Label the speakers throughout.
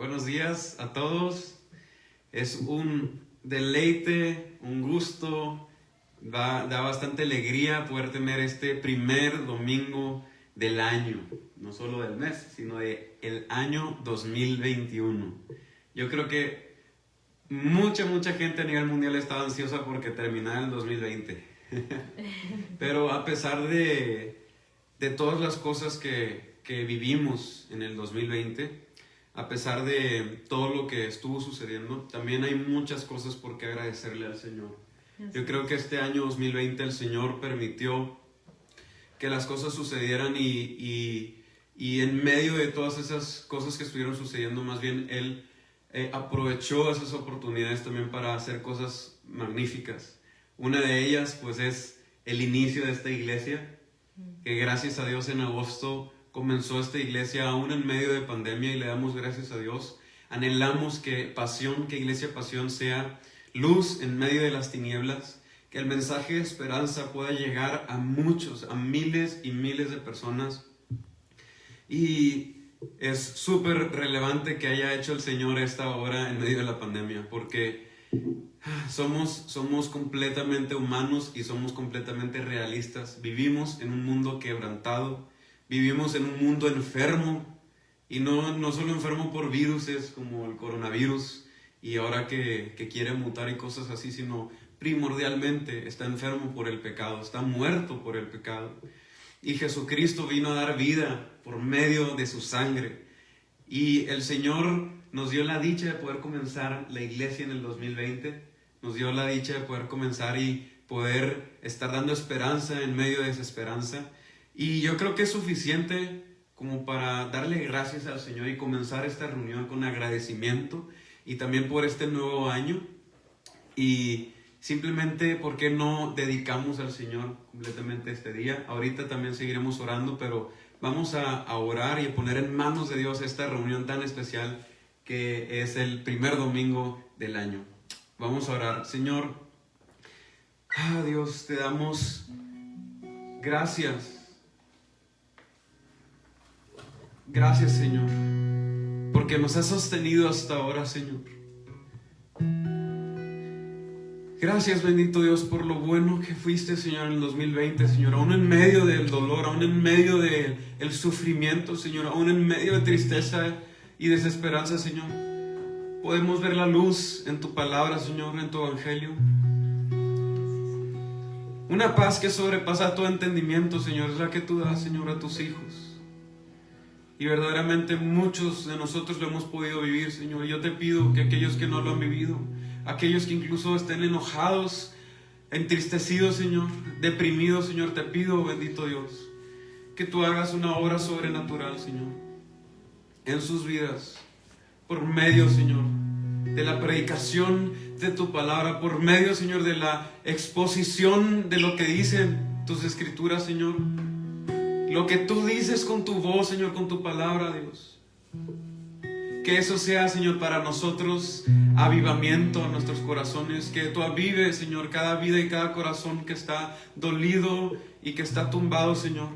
Speaker 1: Buenos días a todos. Es un deleite, un gusto, da bastante alegría poder tener este primer domingo del año, no solo del mes, sino del año 2021. Yo creo que mucha gente a nivel mundial estaba ansiosa porque terminara el 2020. Pero a pesar de todas las cosas que vivimos en el 2020, a pesar de todo lo que estuvo sucediendo, también hay muchas cosas por qué agradecerle al Señor. Yo creo que este año 2020 el Señor permitió que las cosas sucedieran y en medio de todas esas cosas que estuvieron sucediendo, más bien Él aprovechó esas oportunidades también para hacer cosas magníficas. Una de ellas pues es el inicio de esta iglesia, que gracias a Dios en agosto comenzó esta iglesia aún en medio de pandemia y le damos gracias a Dios. Anhelamos que Iglesia Pasión sea luz en medio de las tinieblas, que el mensaje de esperanza pueda llegar a muchos, a miles y miles de personas. Y es súper relevante que haya hecho el Señor esta obra en medio de la pandemia, porque somos completamente humanos y somos completamente realistas. Vivimos en un mundo quebrantado. Vivimos en un mundo enfermo, y no solo enfermo por viruses como el coronavirus y ahora que quiere mutar y cosas así, sino primordialmente está enfermo por el pecado, está muerto por el pecado. Y Jesucristo vino a dar vida por medio de su sangre. Y el Señor nos dio la dicha de poder comenzar la iglesia en el 2020, nos dio la dicha de poder comenzar y poder estar dando esperanza en medio de desesperanza. Y yo creo que es suficiente como para darle gracias al Señor y comenzar esta reunión con agradecimiento y también por este nuevo año. Y simplemente, ¿por qué no dedicamos al Señor completamente este día? Ahorita también seguiremos orando, pero vamos a orar y a poner en manos de Dios esta reunión tan especial que es el primer domingo del año. Vamos a orar. Señor, Dios, te damos gracias. Gracias, Señor, porque nos has sostenido hasta ahora, Señor. Gracias, bendito Dios, por lo bueno que fuiste, Señor, en el 2020, Señor. Aún en medio del dolor, aún en medio del sufrimiento, Señor, aún en medio de tristeza y desesperanza, Señor, podemos ver la luz en tu palabra, Señor, en tu evangelio. Una paz que sobrepasa todo entendimiento, Señor, es la que tú das, Señor, a tus hijos. Y verdaderamente muchos de nosotros lo hemos podido vivir, Señor. Y yo te pido que aquellos que no lo han vivido, aquellos que incluso estén enojados, entristecidos, Señor, deprimidos, Señor, te pido, bendito Dios, que tú hagas una obra sobrenatural, Señor, en sus vidas, por medio, Señor, de la predicación de tu palabra, por medio, Señor, de la exposición de lo que dicen tus escrituras, Señor. Lo que tú dices con tu voz, Señor, con tu palabra, Dios. Que eso sea, Señor, para nosotros avivamiento a nuestros corazones. Que tú avives, Señor, cada vida y cada corazón que está dolido y que está tumbado, Señor.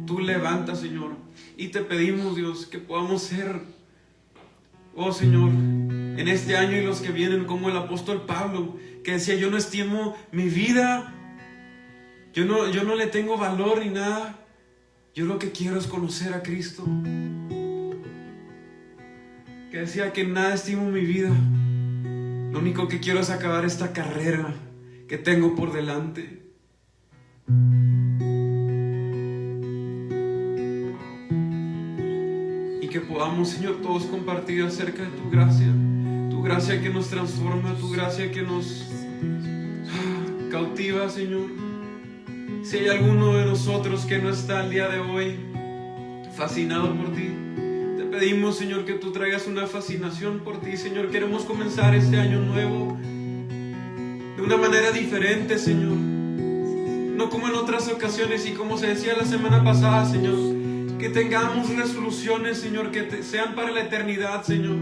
Speaker 1: Tú levantas, Señor. Y te pedimos, Dios, que podamos ser, oh Señor, en este año y los que vienen, como el apóstol Pablo, que decía: yo no estimo mi vida, yo no le tengo valor ni nada. Yo lo que quiero es conocer a Cristo. Que decía que nada estimo mi vida. Lo único que quiero es acabar esta carrera que tengo por delante. Y que podamos, Señor, todos compartir acerca de tu gracia que nos transforma, tu gracia que nos cautiva, Señor. Si hay alguno de nosotros que no está al día de hoy fascinado por ti, te pedimos, Señor, que tú traigas una fascinación por ti, Señor. Queremos comenzar este año nuevo de una manera diferente, Señor. No como en otras ocasiones y como se decía la semana pasada, Señor. Que tengamos resoluciones, Señor, que sean para la eternidad, Señor.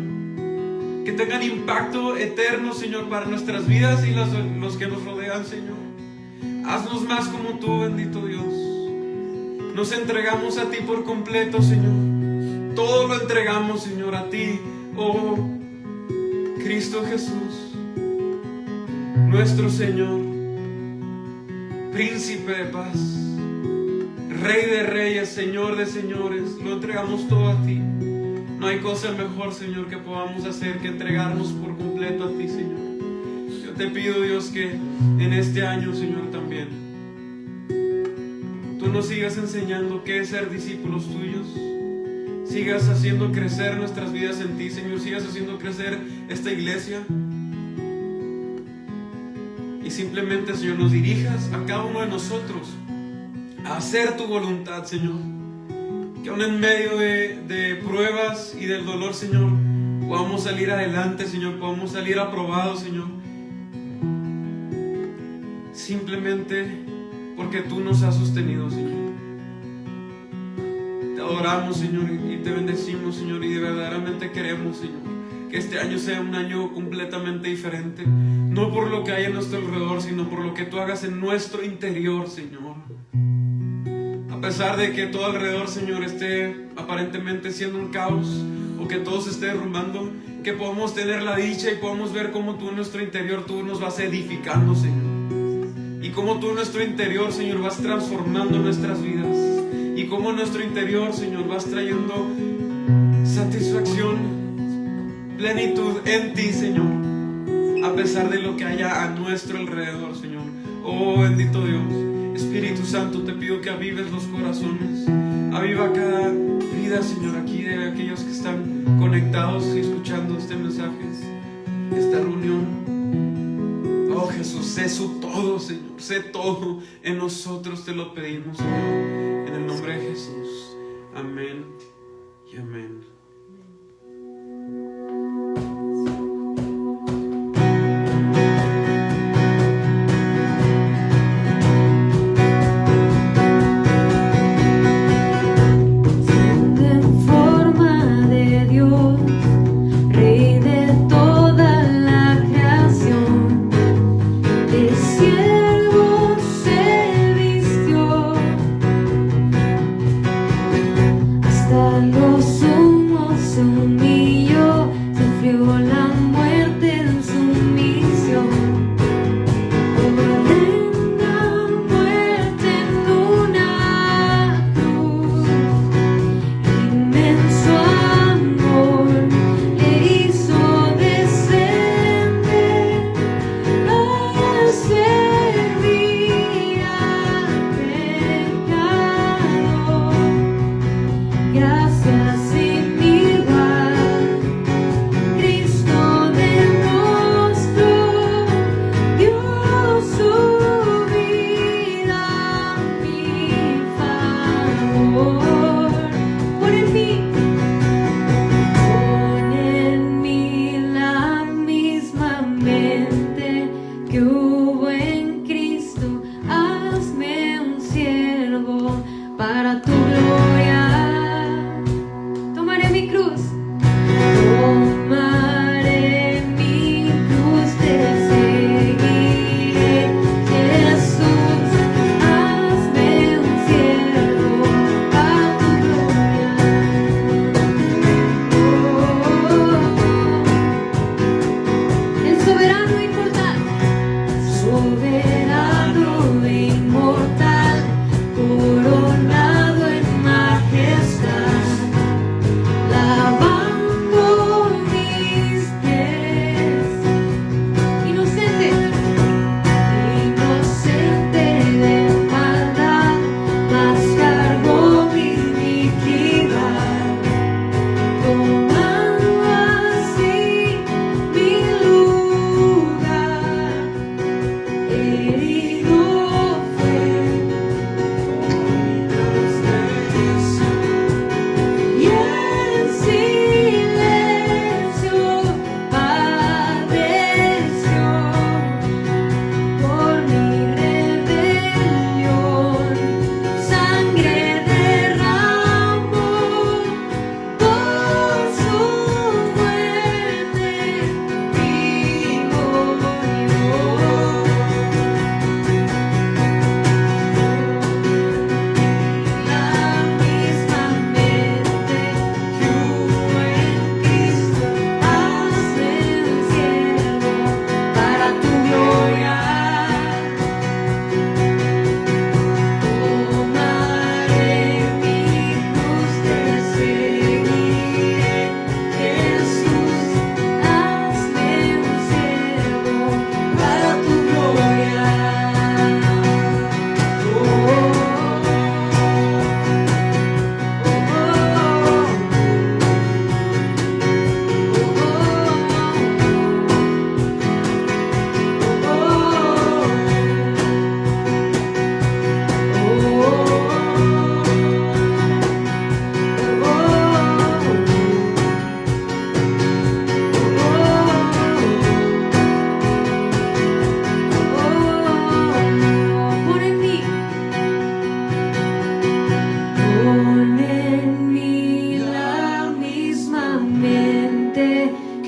Speaker 1: Que tengan impacto eterno, Señor, para nuestras vidas y los que nos rodean, Señor. Haznos más como tú, bendito Dios. Nos entregamos a ti por completo, Señor. Todo lo entregamos, Señor, a ti, oh Cristo Jesús, nuestro Señor, Príncipe de paz, Rey de reyes, Señor de señores. Lo entregamos todo a ti. No hay cosa mejor, Señor, que podamos hacer que entregarnos por completo a ti, Señor. Yo te pido, Dios, que en este año, Señor, también tú nos sigas enseñando qué es ser discípulos tuyos. Sigas haciendo crecer nuestras vidas en ti, Señor. Sigas haciendo crecer esta iglesia. Y simplemente, Señor, nos dirijas a cada uno de nosotros a hacer tu voluntad, Señor. Que aún en medio de pruebas y del dolor, Señor, podamos salir adelante, Señor. Podamos salir aprobados, Señor. Simplemente porque tú nos has sostenido, Señor. Te adoramos, Señor, y te bendecimos, Señor. Y verdaderamente queremos, Señor, que este año sea un año completamente diferente. No por lo que hay a nuestro alrededor, sino por lo que tú hagas en nuestro interior, Señor. A pesar de que todo alrededor, Señor, esté aparentemente siendo un caos, o que todo se esté derrumbando, que podamos tener la dicha y podamos ver cómo tú en nuestro interior, tú nos vas edificando, Señor. Y cómo tú en nuestro interior, Señor, vas transformando nuestras vidas. Y cómo en nuestro interior, Señor, vas trayendo satisfacción, plenitud en ti, Señor. A pesar de lo que haya a nuestro alrededor, Señor. Oh, bendito Dios. Espíritu Santo, te pido que avives los corazones. Aviva cada vida, Señor, aquí de aquellos que están conectados y escuchando este mensaje, esta reunión. Oh, Jesús, sé su todo, Señor. Sé todo en nosotros, te lo pedimos, Señor. En el nombre de Jesús. Amén y amén.
Speaker 2: Gracias sin igual.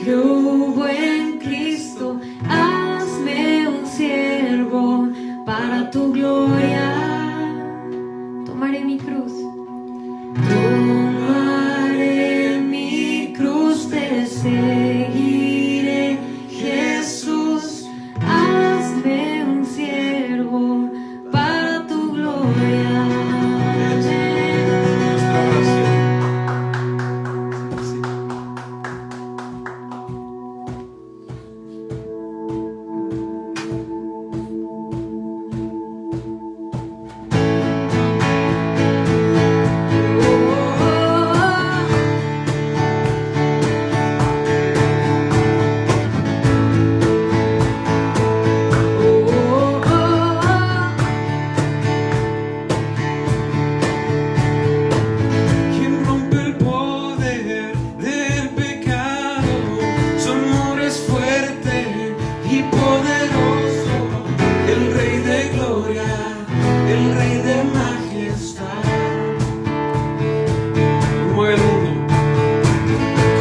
Speaker 2: que hubo en Cristo, hazme un siervo para tu gloria. Tomaré mi cruz. Tomaré mi cruz, te seguiré, Jesús, hazme un siervo para tu gloria.
Speaker 1: Nuestra oración. Quien rompe el poder del pecado, su amor es fuerte y poderoso, el Rey de gloria, el Rey de majestad.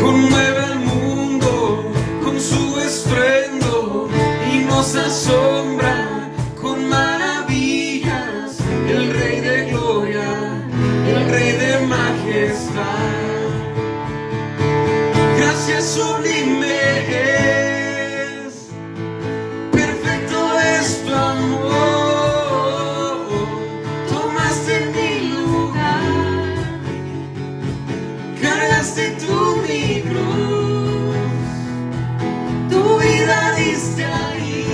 Speaker 1: Conmueve el mundo con su estruendo y nos asombra con maravillas, el Rey de gloria, el Rey de majestad. Gracias sublimes, perfecto es tu amor, tomaste mi lugar, cargaste tú mi cruz, tu vida diste ahí,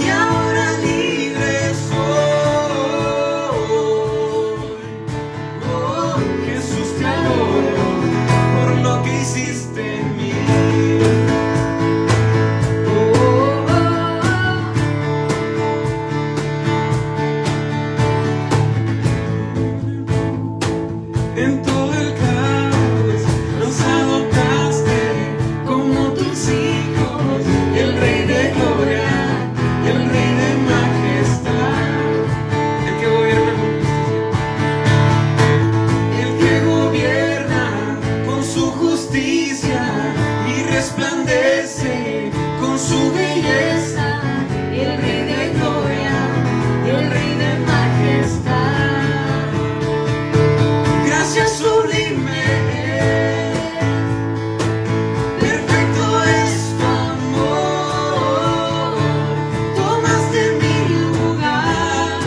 Speaker 1: y ahora libre soy. Oh, Jesús, te adoro por lo que hiciste en mí. En todo el caos nos adoptaste como tus hijos, el Rey de gloria, el Rey de majestad, el que gobierna con justicia, el que gobierna con su justicia y resplandece con su belleza,
Speaker 2: El Rey de gloria, el Rey de majestad.
Speaker 1: gracias sublime, perfecto es tu amor, tomaste mi lugar,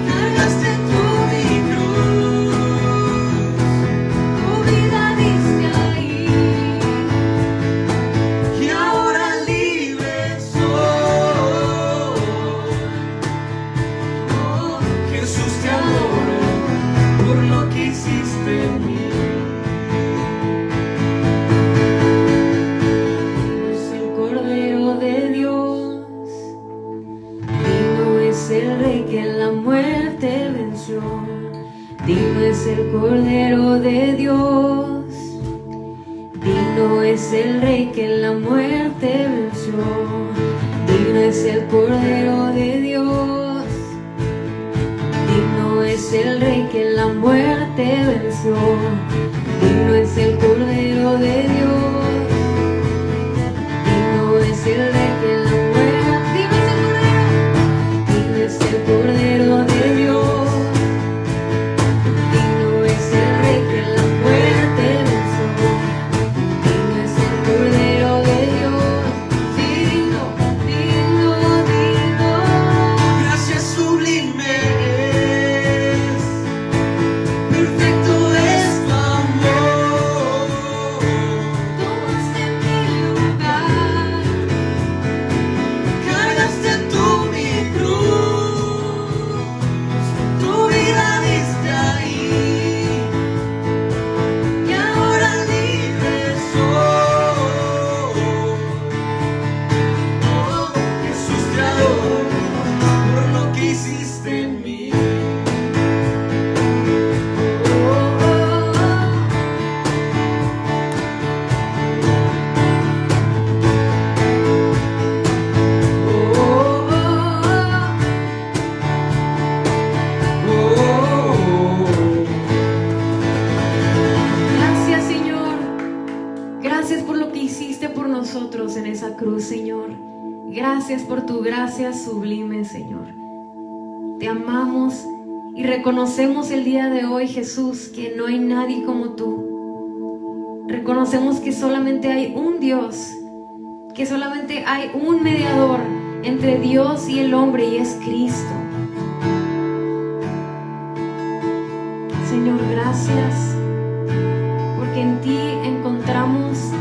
Speaker 1: cargaste tú mi cruz,
Speaker 2: Tu vida diste ahí,
Speaker 1: y ahora libre soy. Oh, Jesús, te adoro por lo que hiciste en mí.
Speaker 2: es el Cordero de Dios, digno es el Rey que en la muerte venció. Digno es el Cordero de Dios, digno es el Rey que en la muerte venció. Digno es el Cordero de Dios, digno es el Rey que en la muerte venció. Digno es el Cordero de Dios, digno es el Rey que en la muerte, digno es el Cordero de Dios, digno es el Rey que en la muerte venció. Digno es el Cordero de Dios, digno, digno, digno.
Speaker 1: Gracias sublimes, perfecto es tu amor,
Speaker 2: Gracias por tu gracia sublime, Señor. Te amamos y reconocemos el día de hoy, Jesús, que no hay nadie como tú. Reconocemos que solamente hay un Dios, que solamente hay un mediador entre Dios y el hombre, y es Cristo. Señor, gracias, porque en ti encontramos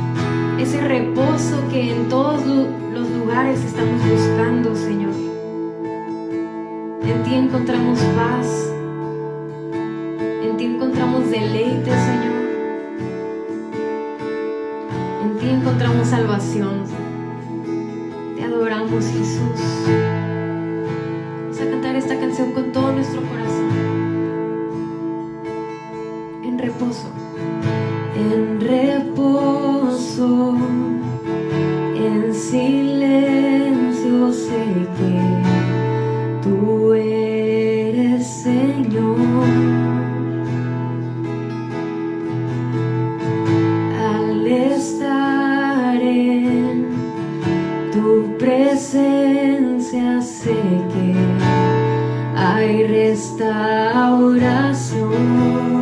Speaker 2: ese reposo que en todos los lugares estamos buscando, Señor. En ti encontramos paz, en ti encontramos deleite, Señor. En ti encontramos salvación. Te adoramos, Jesús. Vamos a cantar esta canción con todo nuestro corazón. En reposo. En reposo, en silencio sé que tú eres Señor. Al estar en tu presencia sé que hay restauración.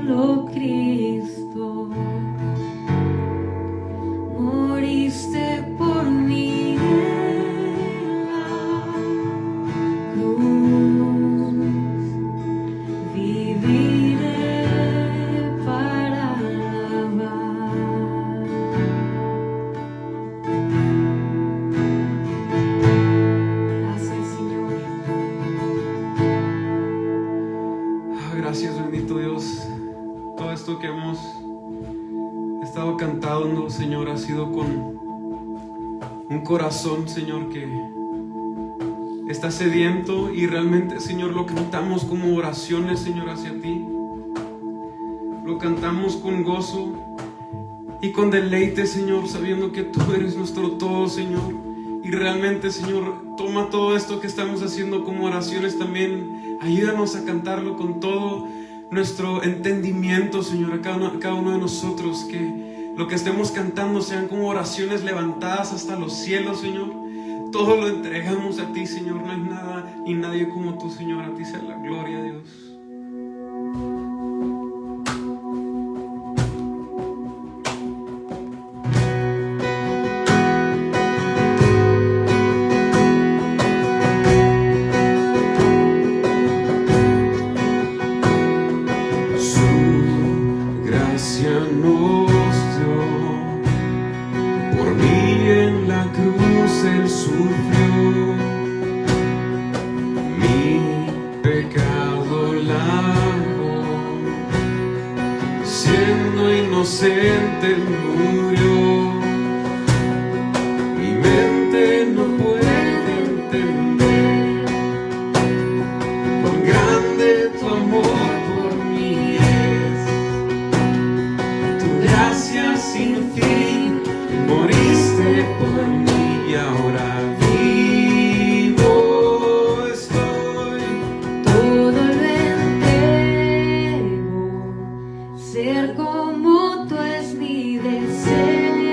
Speaker 2: cielo, Cristo. Moriste por mí en la cruz. Viviré para alabar. Gracias, Señor.
Speaker 1: Gracias, bendito Dios. Todo esto que hemos estado cantando, Señor, ha sido con un corazón, Señor, que está sediento, y realmente, Señor, lo cantamos como oraciones, Señor, hacia ti. Lo cantamos con gozo y con deleite, Señor, sabiendo que tú eres nuestro todo, Señor. Y realmente, Señor, toma todo esto que estamos haciendo como oraciones también. Ayúdanos a cantarlo con todo nuestro entendimiento, Señor, a cada uno de nosotros. Que lo que estemos cantando sean como oraciones levantadas hasta los cielos, Señor. Todo lo entregamos a ti, Señor. No hay nada ni nadie como tú, Señor. A ti sea la gloria, Dios. Él sufrió mi pecado, lavó, siendo inocente murió. Mi mente no puede entender cuán grande tu amor por mí es. Tu gracia sin fin, moriste por mí. Y ahora vivo estoy.
Speaker 2: Todo lo entrego, ser como tú es mi deseo.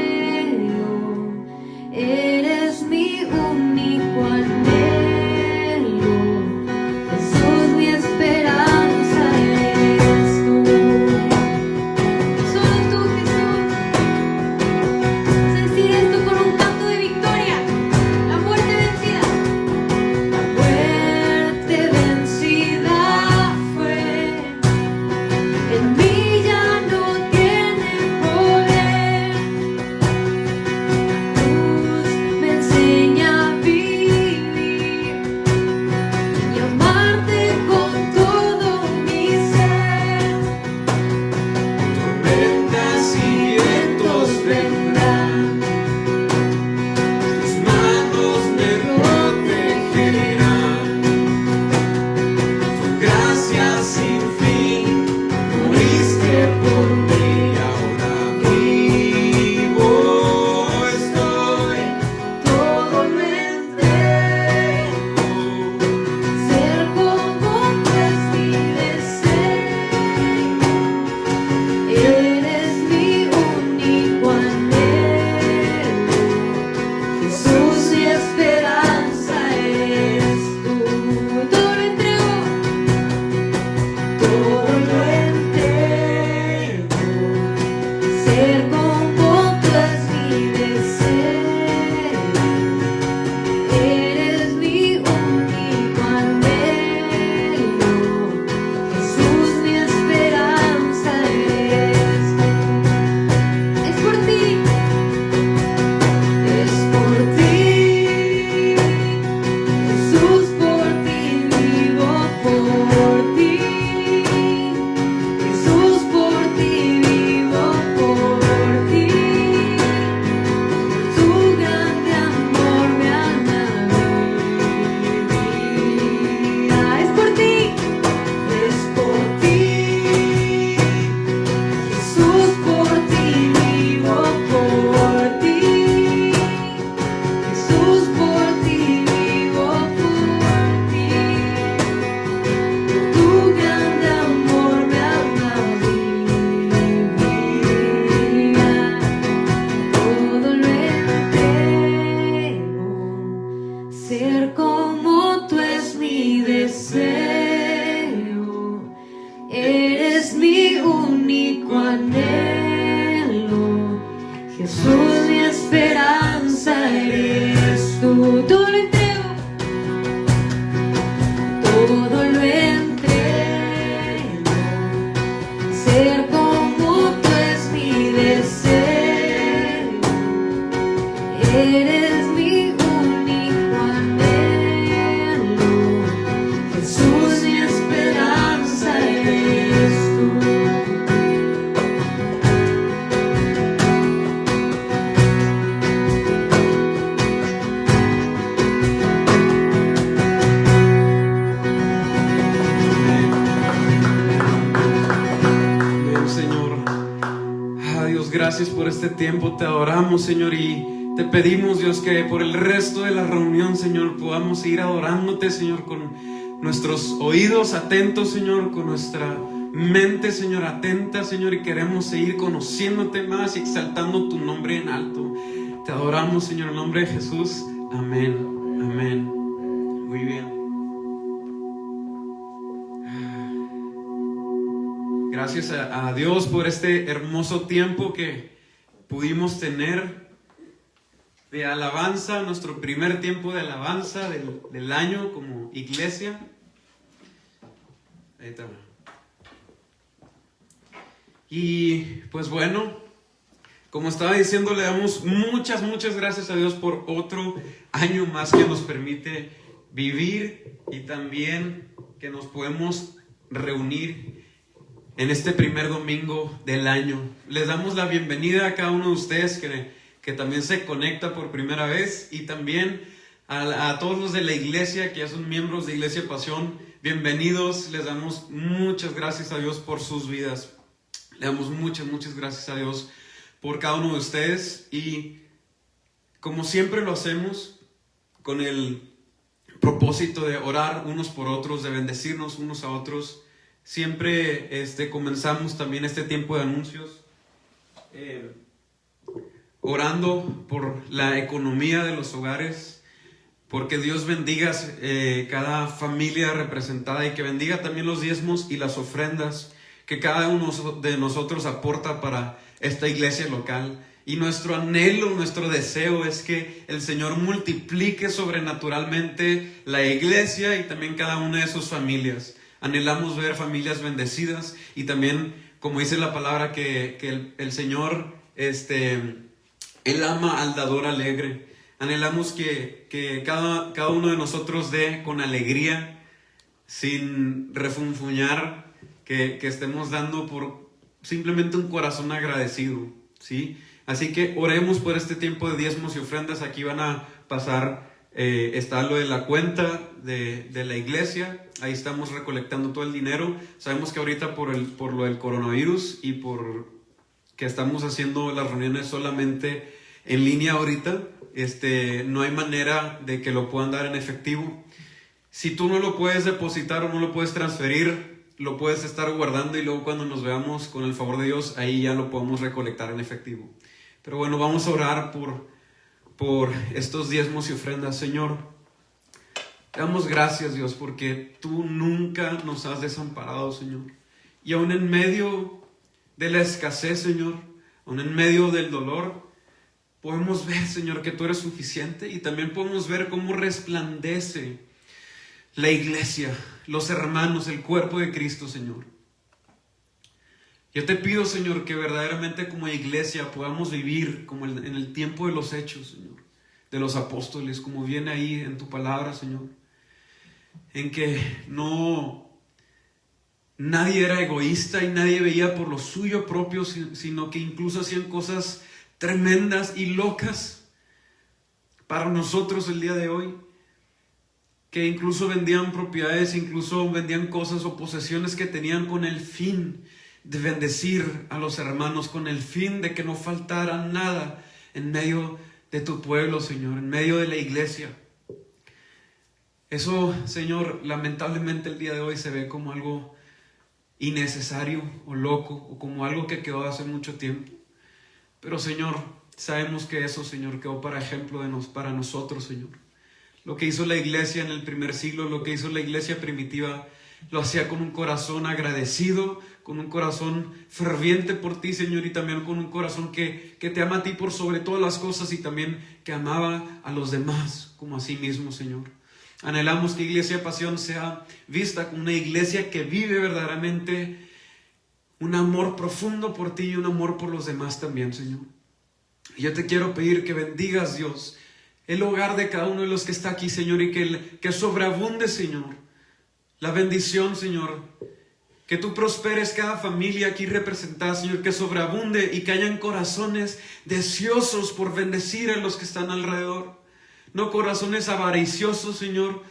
Speaker 2: Jesús, mi esperanza eres tú. Todo lo entrego, todo lo entrego. Ser como tú es mi deseo. Eres mi único anhelo. Jesús, mi esperanza eres tú.
Speaker 1: Gracias por este tiempo, te adoramos, Señor, y te pedimos, Dios, que por el resto de la reunión, Señor, podamos seguir adorándote, Señor, con nuestros oídos atentos, Señor, con nuestra mente, Señor, atenta, Señor, y queremos seguir conociéndote más y exaltando tu nombre en alto. Te adoramos, Señor, en el nombre de Jesús. Amén, amén. Muy bien. Gracias a Dios por este hermoso tiempo que pudimos tener de alabanza, nuestro primer tiempo de alabanza del año como iglesia. Ahí está. Y pues bueno, como estaba diciendo, le damos muchas gracias a Dios por otro año más que nos permite vivir y también que nos podemos reunir en este primer domingo del año. Les damos la bienvenida a cada uno de ustedes que también se conecta por primera vez, y también a todos los de la iglesia que ya son miembros de Iglesia Pasión. Bienvenidos, les damos muchas gracias a Dios por sus vidas. Le damos muchas gracias a Dios por cada uno de ustedes, y como siempre lo hacemos con el propósito de orar unos por otros, de bendecirnos unos a otros. Siempre comenzamos también este tiempo de anuncios orando por la economía de los hogares, porque Dios bendiga cada familia representada, y que bendiga también los diezmos y las ofrendas que cada uno de nosotros aporta para esta iglesia local. Y nuestro anhelo, nuestro deseo es que el Señor multiplique sobrenaturalmente la iglesia y también cada una de sus familias. Anhelamos ver familias bendecidas, y también, como dice la palabra, que el Señor, Él ama al dador alegre. Anhelamos que cada uno de nosotros dé con alegría, sin refunfuñar, que estemos dando por simplemente un corazón agradecido, ¿sí? Así que oremos por este tiempo de diezmos y ofrendas. Aquí van a pasar, está lo de la cuenta de la iglesia. Ahí estamos recolectando todo el dinero. Sabemos que ahorita por lo del coronavirus y por que estamos haciendo las reuniones solamente en línea ahorita, no hay manera de que lo puedan dar en efectivo. Si tú no lo puedes depositar o no lo puedes transferir, lo puedes estar guardando, y luego cuando nos veamos, con el favor de Dios, ahí ya lo podemos recolectar en efectivo. Pero bueno, vamos a orar por estos diezmos y ofrendas. Señor, te damos gracias, Dios, porque tú nunca nos has desamparado, Señor. Y aún en medio de la escasez, Señor, aún en medio del dolor, podemos ver, Señor, que tú eres suficiente, y también podemos ver cómo resplandece la iglesia, los hermanos, el cuerpo de Cristo, Señor. Yo te pido, Señor, que verdaderamente como iglesia podamos vivir como en el tiempo de los hechos, Señor, de los apóstoles, como viene ahí en tu palabra, Señor, en que nadie era egoísta y nadie veía por lo suyo propio, sino que incluso hacían cosas tremendas y locas para nosotros el día de hoy, que incluso vendían propiedades, incluso vendían cosas o posesiones que tenían con el fin de bendecir a los hermanos, con el fin de que no faltara nada en medio de tu pueblo, Señor, en medio de la iglesia. Eso, Señor, lamentablemente el día de hoy se ve como algo innecesario o loco, o como algo que quedó hace mucho tiempo. Pero, Señor, sabemos que eso, Señor, quedó para ejemplo para nosotros, Señor. Lo que hizo la iglesia en el primer siglo, lo que hizo la iglesia primitiva, lo hacía con un corazón agradecido, con un corazón ferviente por ti, Señor, y también con un corazón que te ama a ti por sobre todas las cosas y también que amaba a los demás como a sí mismo, Señor. Anhelamos que Iglesia Pasión sea vista como una iglesia que vive verdaderamente un amor profundo por ti y un amor por los demás también, Señor. Y yo te quiero pedir que bendigas, Dios, el hogar de cada uno de los que está aquí, Señor, y que sobreabunde, Señor, la bendición, Señor. Que tú prosperes cada familia aquí representada, Señor, que sobreabunde y que hayan corazones deseosos por bendecir a los que están alrededor. No corazones avariciosos, Señor,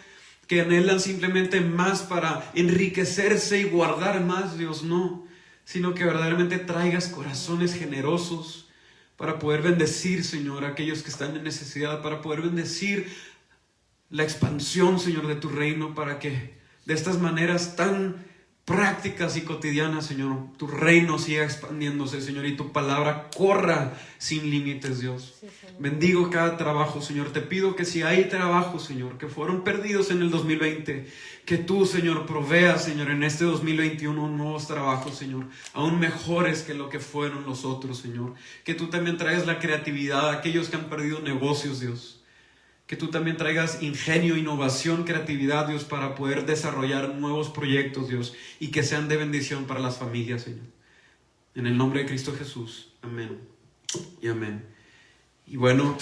Speaker 1: que anhelan simplemente más para enriquecerse y guardar más, Dios, no. Sino que verdaderamente traigas corazones generosos para poder bendecir, Señor, a aquellos que están en necesidad, para poder bendecir la expansión, Señor, de tu reino, para que de estas maneras tan prácticas y cotidianas, Señor, tu reino siga expandiéndose, Señor, y tu palabra corra sin límites, Dios. Sí, bendigo cada trabajo, Señor. Te pido que si hay trabajos, Señor, que fueron perdidos en el 2020, que tú, Señor, proveas, Señor, en este 2021 nuevos trabajos, Señor, aún mejores que lo que fueron los otros, Señor. Que tú también traigas la creatividad a aquellos que han perdido negocios, Dios. Que tú también traigas ingenio, innovación, creatividad, Dios, para poder desarrollar nuevos proyectos, Dios, y que sean de bendición para las familias, Señor. En el nombre de Cristo Jesús. Amén y amén. Y bueno,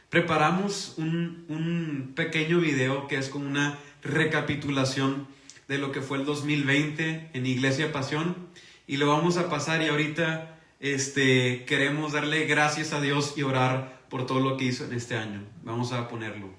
Speaker 1: preparamos un pequeño video que es como una recapitulación de lo que fue el 2020 en Iglesia Pasión, y lo vamos a pasar, y ahorita queremos darle gracias a Dios y orar por todo lo que hizo en este año. Vamos a ponerlo.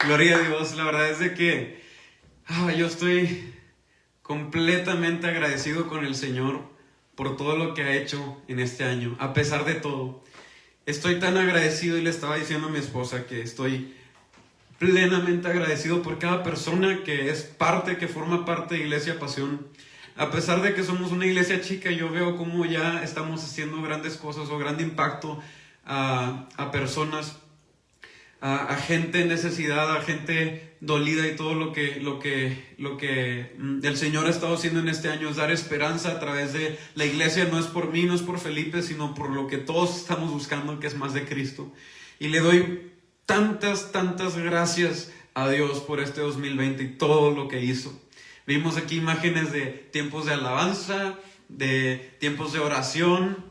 Speaker 1: Gloria a Dios. La verdad es de que yo estoy completamente agradecido con el Señor por todo lo que ha hecho en este año. A pesar de todo, estoy tan agradecido, y le estaba diciendo a mi esposa que estoy plenamente agradecido por cada persona que es parte, que forma parte de Iglesia Pasión. A pesar de que somos una iglesia chica, yo veo cómo ya estamos haciendo grandes cosas o gran impacto a personas, a gente en necesidad, a gente dolida, y todo lo que el Señor ha estado haciendo en este año es dar esperanza a través de la iglesia. No es por mí, no es por Felipe, sino por lo que todos estamos buscando, que es más de Cristo. Y le doy tantas gracias a Dios por este 2020 y todo lo que hizo. Vimos aquí imágenes de tiempos de alabanza, de tiempos de oración,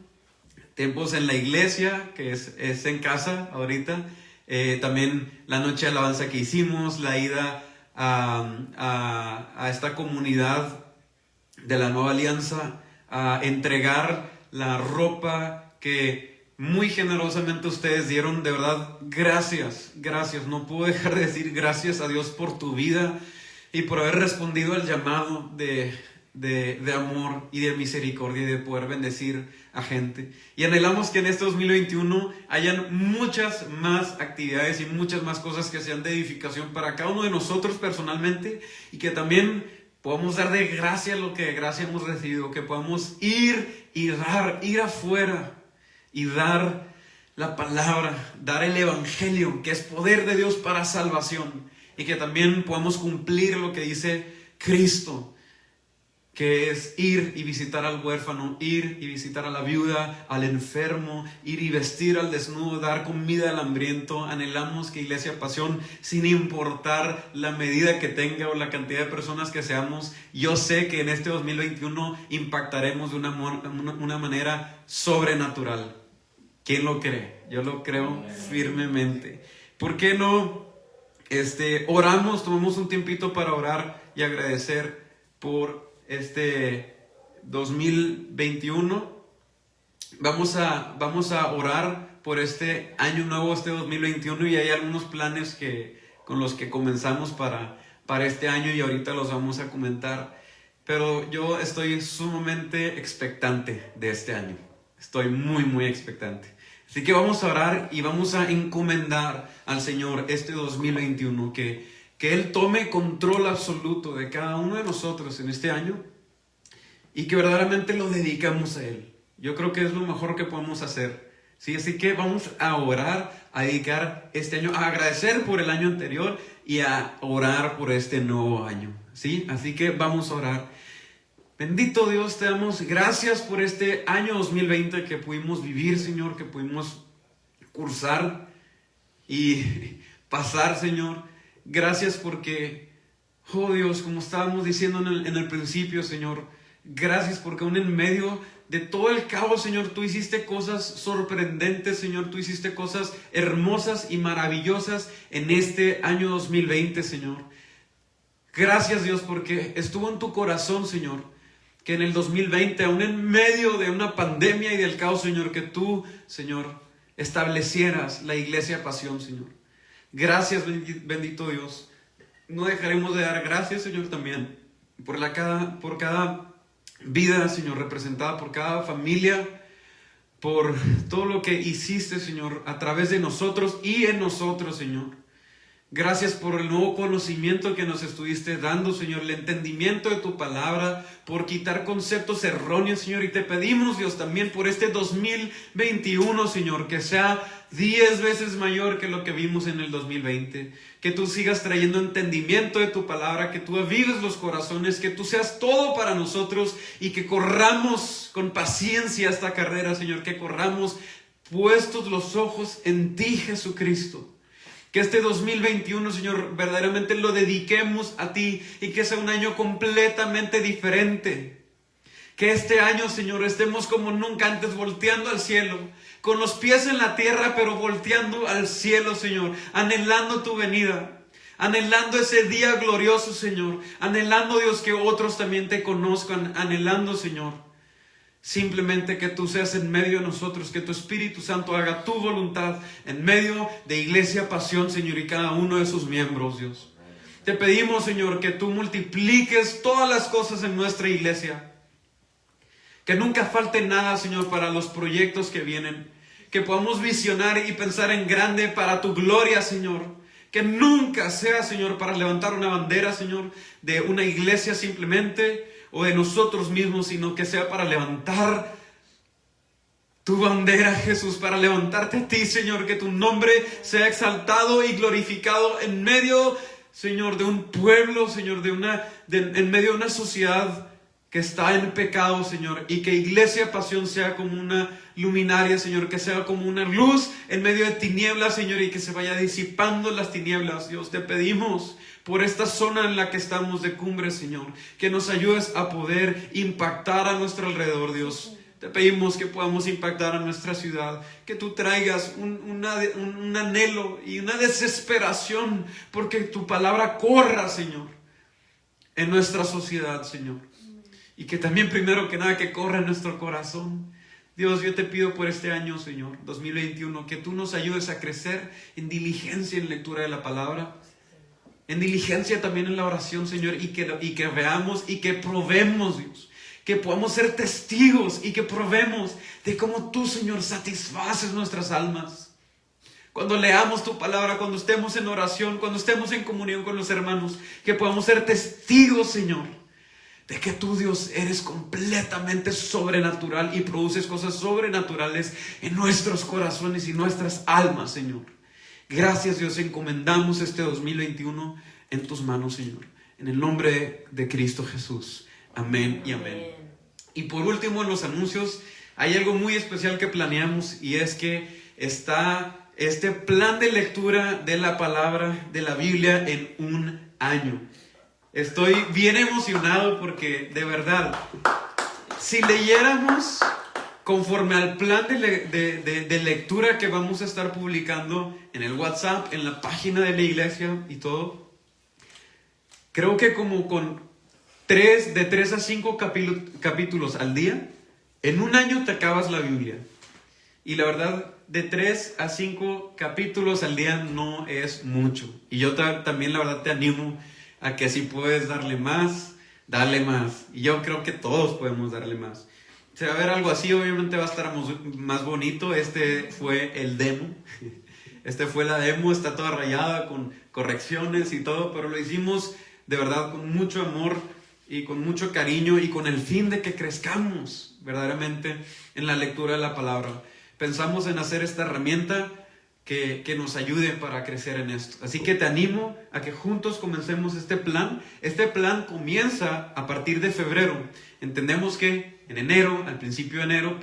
Speaker 1: tiempos en la iglesia, que es en casa ahorita. También la noche de alabanza que hicimos, la ida a esta comunidad de la Nueva Alianza, a entregar la ropa que muy generosamente ustedes dieron. De verdad, gracias. No puedo dejar de decir gracias a Dios por tu vida y por haber respondido al llamado de amor y de misericordia y de poder bendecir a gente. Y anhelamos que en este 2021 hayan muchas más actividades y muchas más cosas que sean de edificación para cada uno de nosotros personalmente, y que también podamos dar de gracia lo que de gracia hemos recibido, que podamos ir afuera y dar la palabra, dar el evangelio, que es poder de Dios para salvación, y que también podamos cumplir lo que dice Cristo, que es ir y visitar al huérfano, ir y visitar a la viuda, al enfermo, ir y vestir al desnudo, dar comida al hambriento. Anhelamos que Iglesia Pasión, sin importar la medida que tenga o la cantidad de personas que seamos, yo sé que en este 2021 impactaremos de una manera sobrenatural. ¿Quién lo cree? Yo lo creo firmemente. ¿Por qué no oramos, tomamos un tiempito para orar y agradecer por este 2021? Vamos a orar por este año nuevo, este 2021, y hay algunos planes con los que comenzamos para este año y ahorita los vamos a comentar. Pero yo estoy sumamente expectante de este año. Estoy muy, muy expectante. Así que vamos a orar y vamos a encomendar al Señor este 2021, que Él tome control absoluto de cada uno de nosotros en este año y que verdaderamente lo dedicamos a Él. Yo creo que es lo mejor que podemos hacer, ¿sí? Así que vamos a orar, a dedicar este año, a agradecer por el año anterior y a orar por este nuevo año, ¿sí? Así que vamos a orar. Bendito Dios, te damos gracias por este año 2020 que pudimos vivir, Señor, que pudimos cursar y pasar, Señor. Gracias porque, oh Dios, como estábamos diciendo en el principio, Señor, gracias porque aún en medio de todo el caos, Señor, tú hiciste cosas sorprendentes, Señor, tú hiciste cosas hermosas y maravillosas en este año 2020, Señor. Gracias, Dios, porque estuvo en tu corazón, Señor, que en el 2020, aún en medio de una pandemia y del caos, Señor, que tú, Señor, establecieras la Iglesia Pasión, Señor. Gracias, bendito Dios. No dejaremos de dar gracias, Señor, también por cada vida, Señor, representada, por cada familia, por todo lo que hiciste, Señor, a través de nosotros y en nosotros, Señor. Gracias por el nuevo conocimiento que nos estuviste dando, Señor, el entendimiento de tu palabra, por quitar conceptos erróneos, Señor. Y te pedimos, Dios, también por este 2021, Señor, que sea 10 veces mayor que lo que vimos en el 2020. Que tú sigas trayendo entendimiento de tu palabra, que tú avives los corazones, que tú seas todo para nosotros y que corramos con paciencia esta carrera, Señor, que corramos puestos los ojos en ti, Jesucristo. Que este 2021, Señor, verdaderamente lo dediquemos a ti y que sea un año completamente diferente. Que este año, Señor, estemos como nunca antes, volteando al cielo, con los pies en la tierra, pero volteando al cielo, Señor, anhelando tu venida, anhelando ese día glorioso, Señor, anhelando, Dios, que otros también te conozcan, anhelando, Señor, simplemente que tú seas en medio de nosotros, que tu Espíritu Santo haga tu voluntad en medio de Iglesia Pasión, Señor, y cada uno de sus miembros, Dios. Te pedimos, Señor, que tú multipliques todas las cosas en nuestra iglesia. Que nunca falte nada, Señor, para los proyectos que vienen. Que podamos visionar y pensar en grande para tu gloria, Señor. Que nunca sea, Señor, para levantar una bandera, Señor, de una iglesia simplemente, o de nosotros mismos, sino que sea para levantar tu bandera, Jesús, para levantarte a ti, Señor, que tu nombre sea exaltado y glorificado en medio, Señor, de un pueblo, Señor, en medio de una sociedad que está en pecado, Señor, y que Iglesia Pasión sea como una luminaria, Señor, que sea como una luz en medio de tinieblas, Señor, y que se vaya disipando las tinieblas. Dios, te pedimos por esta zona en la que estamos de cumbre, Señor, que nos ayudes a poder impactar a nuestro alrededor, Dios. Te pedimos que podamos impactar a nuestra ciudad, que tú traigas un anhelo y una desesperación porque tu palabra corra, Señor, en nuestra sociedad, Señor. Y que también, primero que nada, que corra en nuestro corazón. Dios, yo te pido por este año, Señor, 2021, que tú nos ayudes a crecer en diligencia en lectura de la palabra, en diligencia también en la oración, Señor, y que veamos y que probemos, Dios, que podamos ser testigos y que probemos de cómo tú, Señor, satisfaces nuestras almas. Cuando leamos tu palabra, cuando estemos en oración, cuando estemos en comunión con los hermanos, que podamos ser testigos, Señor, de que tú, Dios, eres completamente sobrenatural y produces cosas sobrenaturales en nuestros corazones y nuestras almas, Señor. Gracias, Dios, encomendamos este 2021 en tus manos, Señor. En el nombre de Cristo Jesús. Amén y amén. Y por último, en los anuncios, hay algo muy especial que planeamos, y es que está este plan de lectura de la palabra de la Biblia en un año. Estoy bien emocionado porque, de verdad, si leyéramos conforme al plan de lectura que vamos a estar publicando en el WhatsApp, en la página de la iglesia y todo, creo que como con de 3 a 5 capítulos al día, en un año te acabas la Biblia. Y la verdad, de 3 a 5 capítulos al día no es mucho. Y yo también la verdad te animo a que si puedes darle más, dale más. Y yo creo que todos podemos darle más. Se va a ver algo así, obviamente va a estar más bonito. Este fue el demo. Este fue la demo, está toda rayada con correcciones y todo, pero lo hicimos de verdad con mucho amor y con mucho cariño y con el fin de que crezcamos verdaderamente en la lectura de la palabra. Pensamos en hacer esta herramienta que nos ayude para crecer en esto. Así que te animo a que juntos comencemos este plan. Este plan comienza a partir de febrero. Entendemos que en enero, al principio de enero,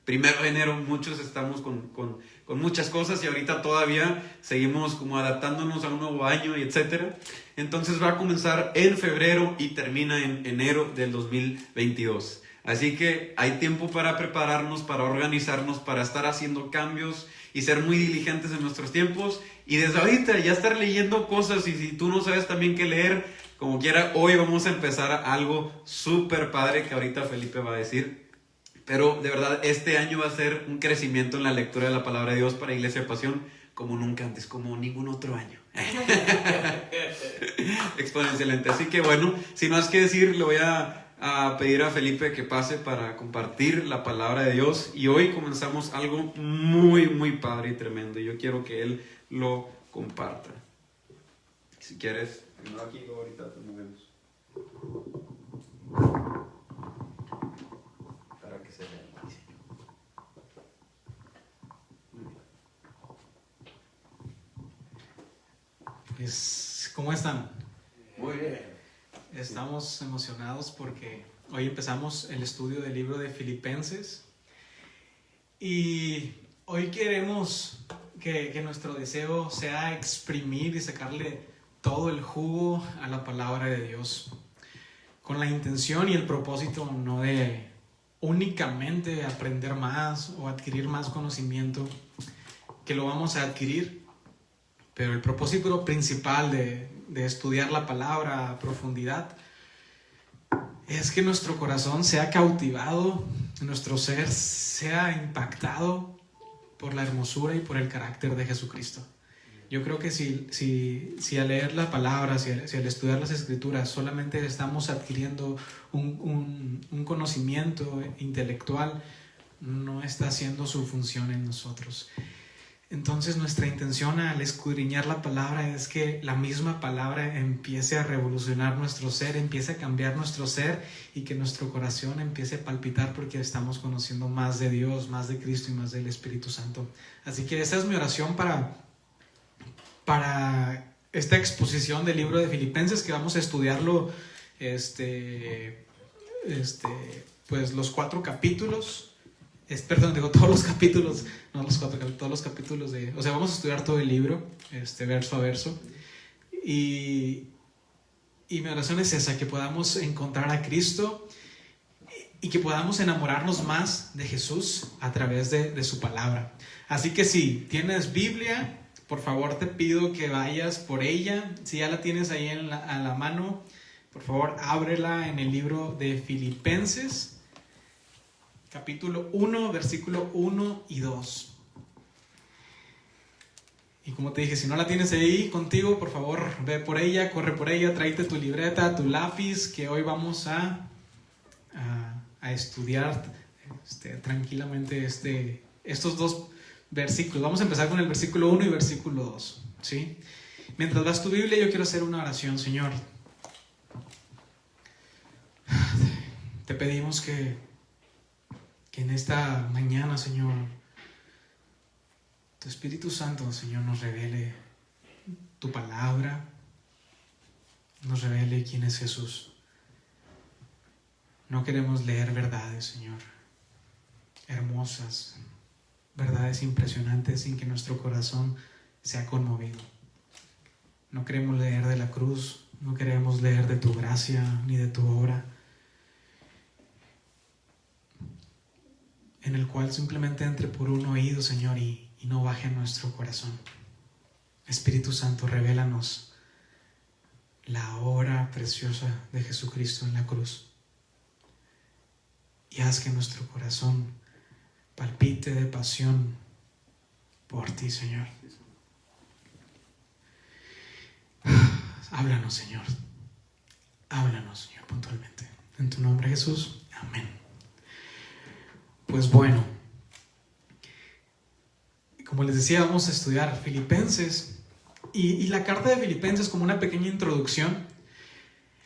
Speaker 1: primero de enero, muchos estamos con muchas cosas y ahorita todavía seguimos como adaptándonos a un nuevo año y etcétera. Entonces va a comenzar en febrero y termina en enero del 2022. Así que hay tiempo para prepararnos, para organizarnos, para estar haciendo cambios y ser muy diligentes en nuestros tiempos. Y desde ahorita ya estar leyendo cosas, y si tú no sabes también qué leer, como quiera, hoy vamos a empezar algo súper padre que ahorita Felipe va a decir. Pero de verdad, este año va a ser un crecimiento en la lectura de la palabra de Dios para Iglesia de Pasión como nunca antes, como ningún otro año. Exponencialmente. Así que bueno, sin más que decir, le voy a pedir a Felipe que pase para compartir la palabra de Dios. Y hoy comenzamos algo muy, muy padre y tremendo. Y yo quiero que él lo comparta. Si quieres, primero aquí, luego ahorita te movemos. Para que se vea el diseño.
Speaker 3: Pues, ¿cómo están?
Speaker 1: Muy bien.
Speaker 3: Estamos emocionados porque hoy empezamos el estudio del libro de Filipenses y hoy queremos que nuestro deseo sea exprimir y sacarle todo el jugo a la palabra de Dios, con la intención y el propósito no de únicamente aprender más o adquirir más conocimiento, que lo vamos a adquirir, pero el propósito principal de estudiar la palabra a profundidad es que nuestro corazón sea cautivado, nuestro ser sea impactado por la hermosura y por el carácter de Jesucristo. Yo creo que si al leer la palabra, si al estudiar las escrituras solamente estamos adquiriendo un conocimiento intelectual, no está haciendo su función en nosotros. Entonces nuestra intención al escudriñar la palabra es que la misma palabra empiece a revolucionar nuestro ser, empiece a cambiar nuestro ser y que nuestro corazón empiece a palpitar porque estamos conociendo más de Dios, más de Cristo y más del Espíritu Santo. Así que esa es mi oración para esta exposición del libro de Filipenses, que vamos a estudiarlo pues los 4 capítulos. Todos los capítulos, no los 4 capítulos, todos los capítulos o sea, vamos a estudiar todo el libro, verso a verso. Y mi oración es esa, que podamos encontrar a Cristo y que podamos enamorarnos más de Jesús a través de su palabra. Así que si tienes Biblia, por favor te pido que vayas por ella. Si ya la tienes ahí a la mano, por favor ábrela en el libro de Filipenses, capítulo 1, versículo 1 y 2. Y como te dije, si no la tienes ahí contigo, por favor, ve por ella, corre por ella, tráete tu libreta, tu lápiz, que hoy vamos a estudiar tranquilamente estos 2 versículos. Vamos a empezar con el versículo 1 y versículo 2, ¿sí? Mientras das tu Biblia, yo quiero hacer una oración. Señor, te pedimos que en esta mañana, Señor, tu Espíritu Santo, Señor, nos revele tu palabra, nos revele quién es Jesús. No queremos leer verdades, Señor, hermosas, verdades impresionantes sin que nuestro corazón sea conmovido. No queremos leer de la cruz, no queremos leer de tu gracia ni de tu obra, en el cual simplemente entre por un oído, Señor, y no baje a nuestro corazón. Espíritu Santo, revélanos la obra preciosa de Jesucristo en la cruz y haz que nuestro corazón palpite de pasión por ti, Señor. Háblanos, Señor. Háblanos, Señor, puntualmente. En tu nombre, Jesús. Amén. Pues bueno, como les decía, vamos a estudiar Filipenses. Y la carta de Filipenses, como una pequeña introducción,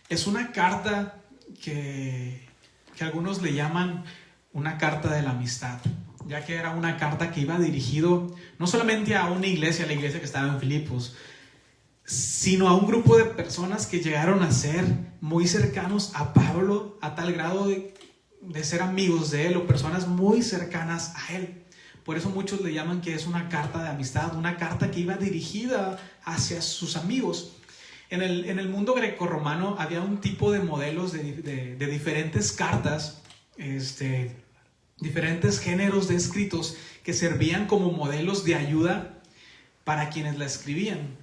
Speaker 3: es una carta que algunos le llaman una carta de la amistad, ya que era una carta que iba dirigido no solamente a una iglesia, la iglesia que estaba en Filipos, sino a un grupo de personas que llegaron a ser muy cercanos a Pablo, a tal grado de ser amigos de él o personas muy cercanas a él. Por eso muchos le llaman que es una carta de amistad, una carta que iba dirigida hacia sus amigos. En el mundo grecorromano había un tipo de modelos de diferentes cartas, diferentes géneros de escritos que servían como modelos de ayuda para quienes la escribían.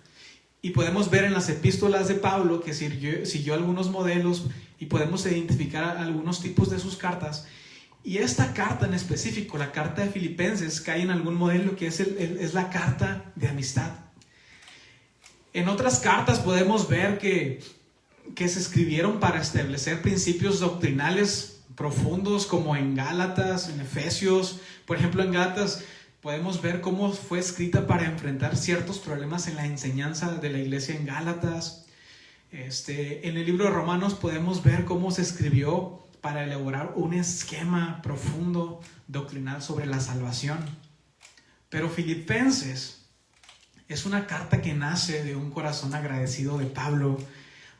Speaker 3: Y podemos ver en las epístolas de Pablo que siguió algunos modelos y podemos identificar algunos tipos de sus cartas. Y esta carta en específico, la carta de Filipenses, cae en algún modelo que es la carta de amistad. En otras cartas podemos ver que se escribieron para establecer principios doctrinales profundos, como en Gálatas, en Efesios. Por ejemplo, en Gálatas podemos ver cómo fue escrita para enfrentar ciertos problemas en la enseñanza de la iglesia en Gálatas. En el libro de Romanos podemos ver cómo se escribió para elaborar un esquema profundo doctrinal sobre la salvación. Pero Filipenses es una carta que nace de un corazón agradecido de Pablo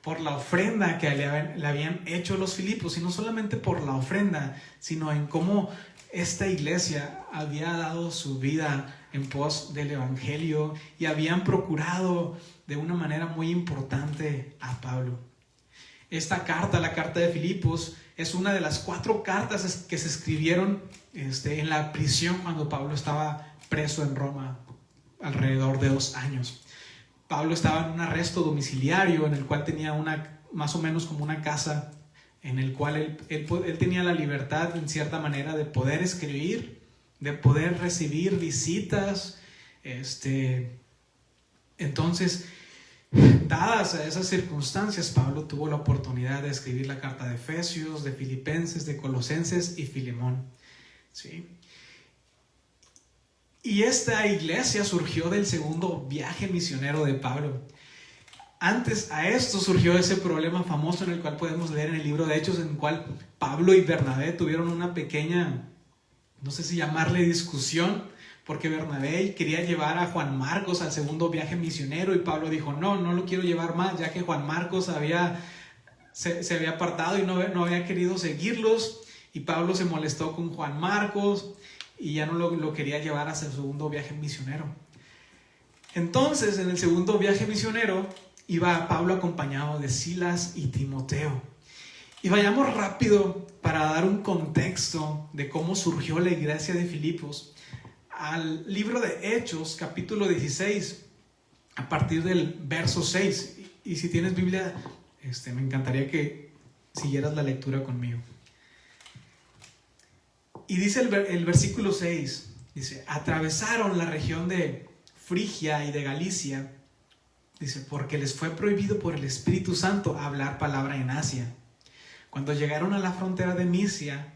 Speaker 3: por la ofrenda que le habían hecho los Filipos, y no solamente por la ofrenda, sino en cómo esta iglesia había dado su vida en pos del evangelio y habían procurado de una manera muy importante a Pablo. Esta carta, la carta de Filipos, es una de las 4 cartas que se escribieron en la prisión cuando Pablo estaba preso en Roma alrededor de 2 años. Pablo estaba en un arresto domiciliario en el cual tenía más o menos como una casa en el cual él tenía la libertad en cierta manera de poder escribir, de poder recibir visitas. Entonces, dadas a esas circunstancias, Pablo tuvo la oportunidad de escribir la carta de Efesios, de Filipenses, de Colosenses y Filemón. ¿Sí? Y esta iglesia surgió del segundo viaje misionero de Pablo. Antes a esto surgió ese problema famoso en el cual podemos leer en el libro de Hechos, en el cual Pablo y Bernabé tuvieron una pequeña, no sé si llamarle discusión, porque Bernabé quería llevar a Juan Marcos al segundo viaje misionero y Pablo dijo, no lo quiero llevar más, ya que Juan Marcos se había apartado y no había querido seguirlos, y Pablo se molestó con Juan Marcos y ya no lo quería llevar hacia el segundo viaje misionero. Entonces, en el segundo viaje misionero iba Pablo acompañado de Silas y Timoteo. Y vayamos rápido para dar un contexto de cómo surgió la iglesia de Filipos al libro de Hechos, capítulo 16, a partir del verso 6. Y si tienes Biblia, me encantaría que siguieras la lectura conmigo. Y dice el versículo 6, dice, atravesaron la región de Frigia y de Galicia, dice, porque les fue prohibido por el Espíritu Santo hablar palabra en Asia. Cuando llegaron a la frontera de Misia,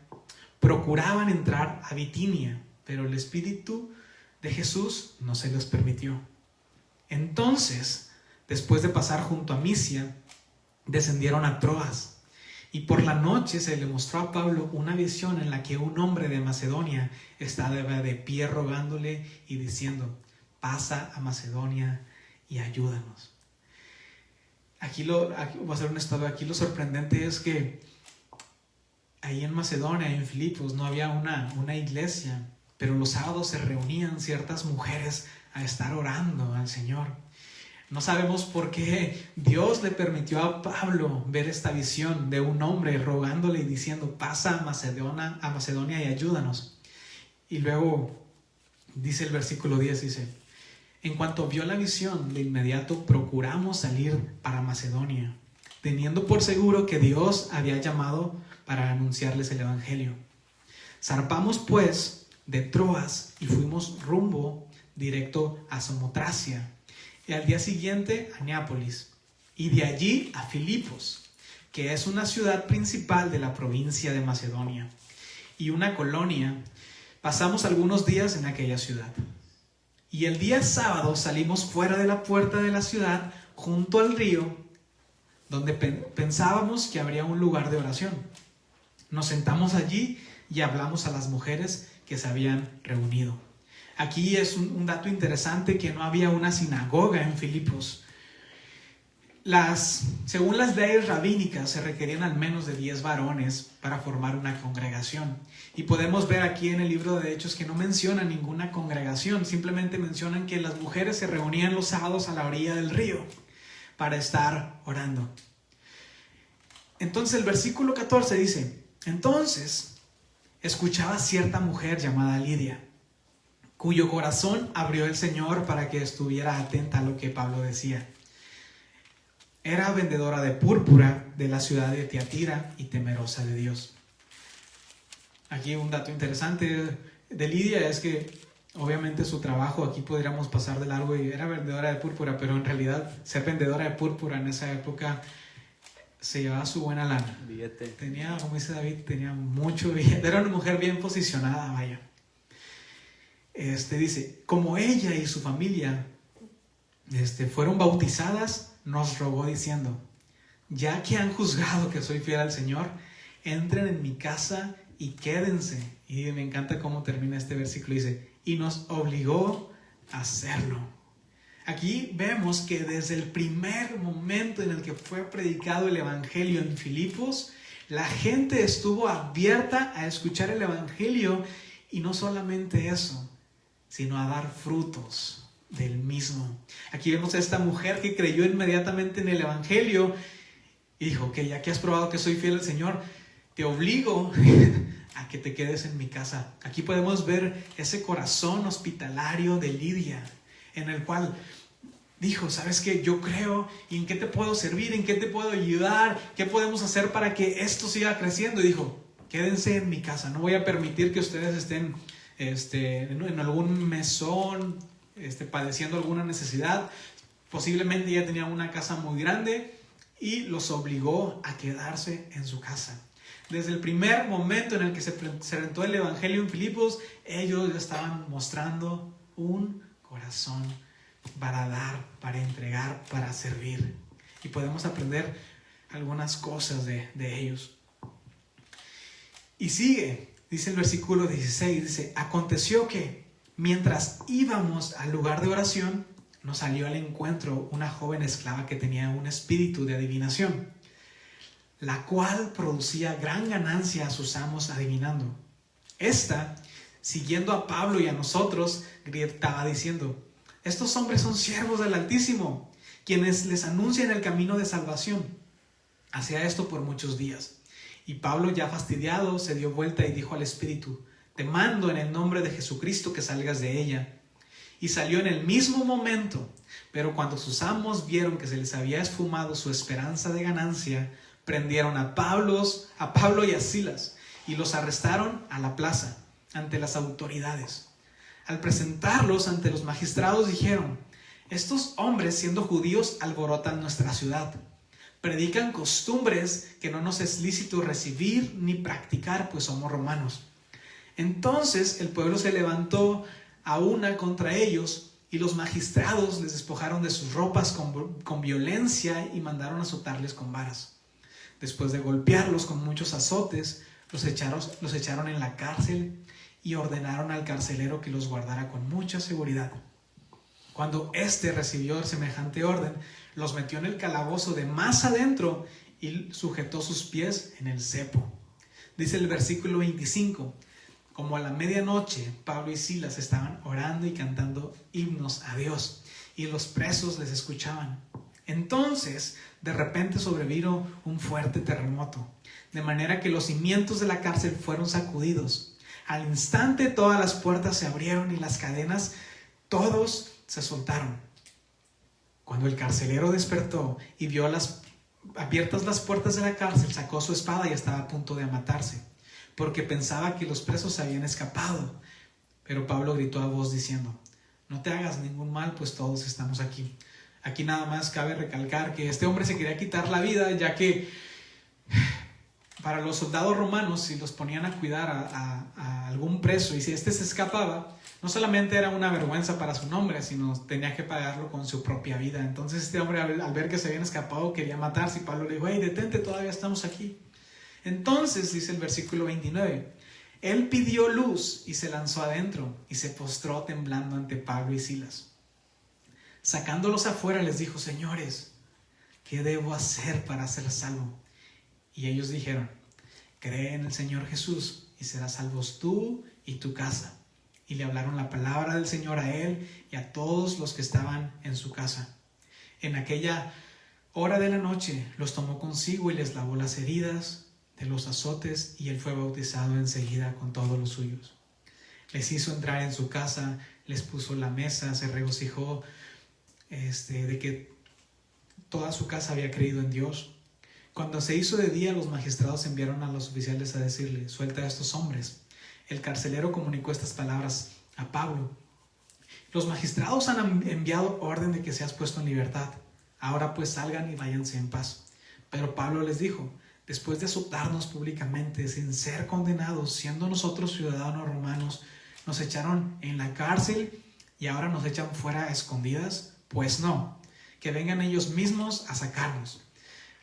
Speaker 3: procuraban entrar a Bitinia, pero el Espíritu de Jesús no se les permitió. Entonces, después de pasar junto a Misia, descendieron a Troas. Y por la noche se le mostró a Pablo una visión en la que un hombre de Macedonia estaba de pie rogándole y diciendo, pasa a Macedonia y ayúdanos. Aquí voy a hacer un estado. Aquí lo sorprendente es que ahí en Macedonia, en Filipos, no había una iglesia, pero los sábados se reunían ciertas mujeres a estar orando al Señor. No sabemos por qué Dios le permitió a Pablo ver esta visión de un hombre rogándole y diciendo: pasa a Macedonia y ayúdanos. Y luego dice el versículo 10, dice: en cuanto vio la visión, de inmediato procuramos salir para Macedonia, teniendo por seguro que Dios había llamado para anunciarles el evangelio. Zarpamos pues de Troas y fuimos rumbo directo a Samotracia, y al día siguiente a Neápolis, y de allí a Filipos, que es una ciudad principal de la provincia de Macedonia y una colonia. Pasamos algunos días en aquella ciudad. Y el día sábado salimos fuera de la puerta de la ciudad, junto al río, donde pensábamos que habría un lugar de oración. Nos sentamos allí y hablamos a las mujeres que se habían reunido. Aquí es un dato interesante, que no había una sinagoga en Filipos. Según las leyes rabínicas, se requerían al menos de 10 varones para formar una congregación. Y podemos ver aquí en el libro de Hechos que no menciona ninguna congregación, simplemente mencionan que las mujeres se reunían los sábados a la orilla del río para estar orando. Entonces el versículo 14 dice: entonces escuchaba cierta mujer llamada Lidia, cuyo corazón abrió el Señor para que estuviera atenta a lo que Pablo decía. Era vendedora de púrpura de la ciudad de Tiatira y temerosa de Dios. Aquí un dato interesante de Lidia es que obviamente su trabajo, aquí podríamos pasar de largo, y era vendedora de púrpura, pero en realidad ser vendedora de púrpura en esa época se llevaba su buena lana.
Speaker 4: Billete.
Speaker 3: Tenía, como dice David, tenía mucho billete. Era una mujer bien posicionada, vaya. Dice: como ella y su familia fueron bautizadas, nos rogó diciendo: ya que han juzgado que soy fiel al Señor, entren en mi casa y quédense. Y me encanta cómo termina este versículo. Dice: y nos obligó a hacerlo. Aquí vemos que desde el primer momento en el que fue predicado el evangelio en Filipos, la gente estuvo abierta a escuchar el evangelio, y no solamente eso, sino a dar frutos del mismo. Aquí vemos a esta mujer que creyó inmediatamente en el evangelio y dijo: ok, ya que has probado que soy fiel al Señor, te obligo a que te quedes en mi casa. Aquí podemos ver ese corazón hospitalario de Lidia, en el cual dijo: ¿sabes qué? Yo creo, ¿y en qué te puedo servir? ¿En qué te puedo ayudar? ¿Qué podemos hacer para que esto siga creciendo? Y dijo: quédense en mi casa, no voy a permitir que ustedes estén en algún mesón, padeciendo alguna necesidad. Posiblemente ella tenía una casa muy grande y los obligó a quedarse en su casa. Desde el primer momento en el que se presentó el evangelio en Filipos, ellos ya estaban mostrando un corazón para dar, para entregar, para servir. Y podemos aprender algunas cosas de ellos. Y sigue, dice el versículo 16, dice: aconteció que mientras íbamos al lugar de oración, nos salió al encuentro una joven esclava que tenía un espíritu de adivinación, la cual producía gran ganancia a sus amos adivinando. Esta, siguiendo a Pablo y a nosotros, gritaba diciendo: estos hombres son siervos del Altísimo, quienes les anuncian el camino de salvación. Hacía esto por muchos días. Y Pablo, ya fastidiado, se dio vuelta y dijo al espíritu: te mando en el nombre de Jesucristo que salgas de ella. Y salió en el mismo momento. Pero cuando sus amos vieron que se les había esfumado su esperanza de ganancia, prendieron a Pablo y a Silas y los arrestaron a la plaza ante las autoridades. Al presentarlos ante los magistrados dijeron: estos hombres, siendo judíos, alborotan nuestra ciudad. Predican costumbres que no nos es lícito recibir ni practicar, pues somos romanos. Entonces el pueblo se levantó a una contra ellos, y los magistrados les despojaron de sus ropas con violencia y mandaron azotarles con varas. Después de golpearlos con muchos azotes, los echaron en la cárcel y ordenaron al carcelero que los guardara con mucha seguridad. Cuando éste recibió semejante orden, los metió en el calabozo de más adentro y sujetó sus pies en el cepo. Dice el versículo 25, como a la medianoche, Pablo y Silas estaban orando y cantando himnos a Dios, y los presos les escuchaban. Entonces, de repente sobrevino un fuerte terremoto, de manera que los cimientos de la cárcel fueron sacudidos. Al instante todas las puertas se abrieron y las cadenas, todos se soltaron. Cuando el carcelero despertó y vio abiertas las puertas de la cárcel, sacó su espada y estaba a punto de matarse, porque pensaba que los presos se habían escapado. Pero Pablo gritó a voz diciendo: no te hagas ningún mal, pues todos estamos aquí. Aquí nada más cabe recalcar que este hombre se quería quitar la vida, ya que para los soldados romanos, si los ponían a cuidar a algún preso y si este se escapaba, no solamente era una vergüenza para su nombre, sino tenía que pagarlo con su propia vida. Entonces este hombre, al ver que se habían escapado, quería matarse, y Pablo le dijo: hey, detente, todavía estamos aquí. Entonces dice el versículo 29, él pidió luz y se lanzó adentro y se postró temblando ante Pablo y Silas. Sacándolos afuera les dijo: señores, ¿qué debo hacer para ser salvo? Y ellos dijeron: cree en el Señor Jesús y serás salvos tú y tu casa. Y le hablaron la palabra del Señor a él y a todos los que estaban en su casa. En aquella hora de la noche los tomó consigo y les lavó las heridas de los azotes, y él fue bautizado enseguida con todos los suyos. Les hizo entrar en su casa, les puso la mesa, se regocijó de que toda su casa había creído en Dios. Cuando se hizo de día, los magistrados enviaron a los oficiales a decirle: suelta a estos hombres. El carcelero comunicó estas palabras a Pablo: los magistrados han enviado orden de que seas puesto en libertad. Ahora pues salgan y váyanse en paz. Pero Pablo les dijo: después de azotarnos públicamente sin ser condenados, siendo nosotros ciudadanos romanos, nos echaron en la cárcel y ahora nos echan fuera a escondidas. Pues no, que vengan ellos mismos a sacarnos.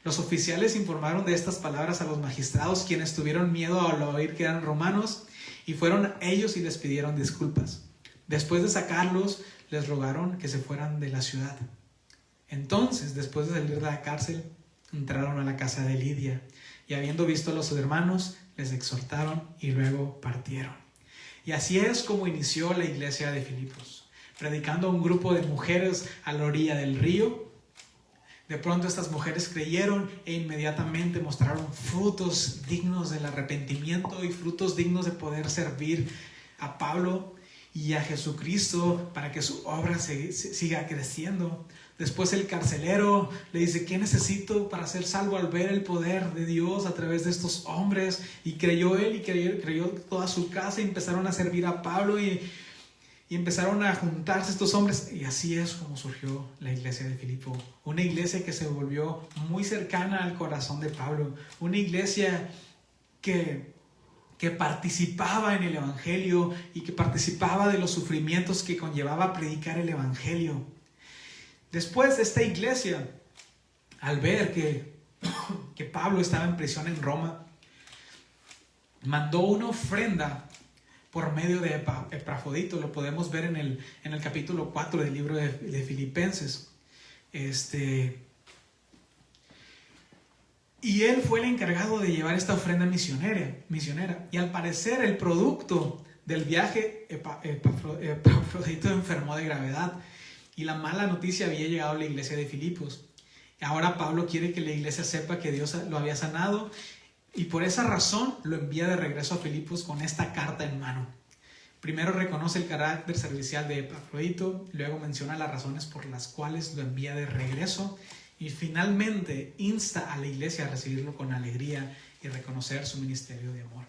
Speaker 3: Los oficiales informaron de estas palabras a los magistrados, quienes tuvieron miedo al oír que eran romanos, y fueron ellos y les pidieron disculpas. Después de sacarlos, les rogaron que se fueran de la ciudad. Entonces, después de salir de la cárcel, entraron a la casa de Lidia, y habiendo visto a los hermanos, les exhortaron y luego partieron. Y así es como inició la iglesia de Filipos, predicando a un grupo de mujeres a la orilla del río. De pronto estas mujeres creyeron e inmediatamente mostraron frutos dignos del arrepentimiento y frutos dignos de poder servir a Pablo y a Jesucristo para que su obra siga creciendo. Después el carcelero le dice: ¿qué necesito para ser salvo? Al ver el poder de Dios a través de estos hombres, y creyó él y creyó toda su casa, y empezaron a servir a Pablo y empezaron a juntarse estos hombres, y así es como surgió la iglesia de Filipo, una iglesia que se volvió muy cercana al corazón de Pablo, una iglesia que participaba en el evangelio y que participaba de los sufrimientos que conllevaba predicar el evangelio. Después de esta iglesia, al ver que Pablo estaba en prisión en Roma, mandó una ofrenda por medio de Epafrodito. Lo podemos ver en el capítulo 4 del libro de Filipenses. Y él fue el encargado de llevar esta ofrenda misionera. Y al parecer el producto del viaje, Epafrodito enfermó de gravedad. Y la mala noticia había llegado a la iglesia de Filipos. Ahora Pablo quiere que la iglesia sepa que Dios lo había sanado, y por esa razón lo envía de regreso a Filipos con esta carta en mano. Primero reconoce el carácter servicial de Epafrodito, luego menciona las razones por las cuales lo envía de regreso, y finalmente insta a la iglesia a recibirlo con alegría y reconocer su ministerio de amor.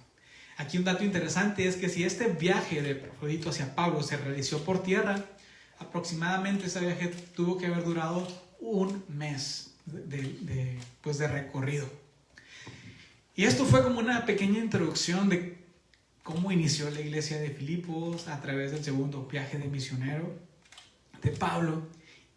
Speaker 3: Aquí un dato interesante es que si este viaje de Epafrodito hacia Pablo se realizó por tierra, aproximadamente ese viaje tuvo que haber durado un mes de recorrido. Y esto fue como una pequeña introducción de cómo inició la iglesia de Filipos a través del segundo viaje de misionero de Pablo,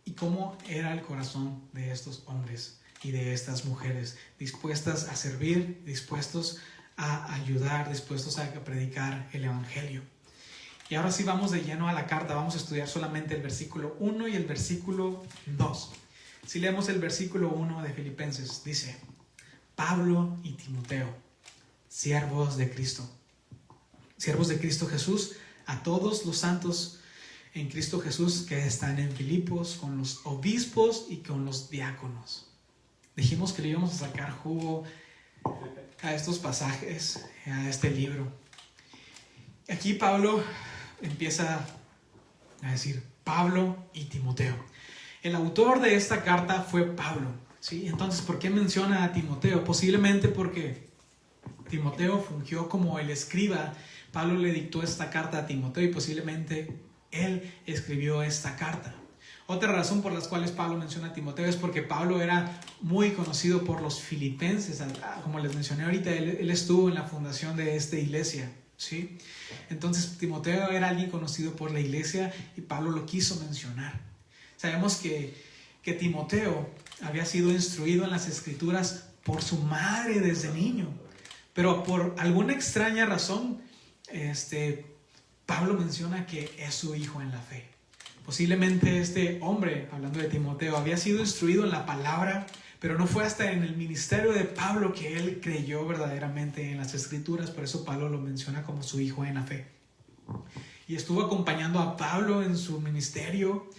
Speaker 3: y cómo era el corazón de estos hombres y de estas mujeres, dispuestas a servir, dispuestos a ayudar, dispuestos a predicar el evangelio. Y ahora sí vamos de lleno a la carta. Vamos a estudiar solamente el versículo 1 y el versículo 2. Si leemos el versículo 1 de Filipenses, dice: Pablo y Timoteo, siervos de Cristo. Siervos de Cristo Jesús, a todos los santos en Cristo Jesús que están en Filipos, con los obispos y con los diáconos. Dijimos que le íbamos a sacar jugo a estos pasajes, a este libro. Aquí Pablo empieza a decir Pablo y Timoteo. El autor de esta carta fue Pablo, ¿sí? Entonces, ¿por qué menciona a Timoteo? Posiblemente porque Timoteo fungió como el escriba. Pablo le dictó esta carta a Timoteo y posiblemente él escribió esta carta. Otra razón por las cuales Pablo menciona a Timoteo es porque Pablo era muy conocido por los filipenses. Como les mencioné ahorita, él estuvo en la fundación de esta iglesia, ¿sí? Entonces Timoteo era alguien conocido por la iglesia y Pablo lo quiso mencionar. Sabemos que Timoteo había sido instruido en las escrituras por su madre desde niño, pero por alguna extraña razón Pablo menciona que es su hijo en la fe. Posiblemente este hombre, hablando de Timoteo, había sido instruido en la palabra, pero no fue hasta en el ministerio de Pablo que él creyó verdaderamente en las escrituras. Por eso Pablo lo menciona como su hijo en la fe. Y estuvo acompañando a Pablo en su ministerio,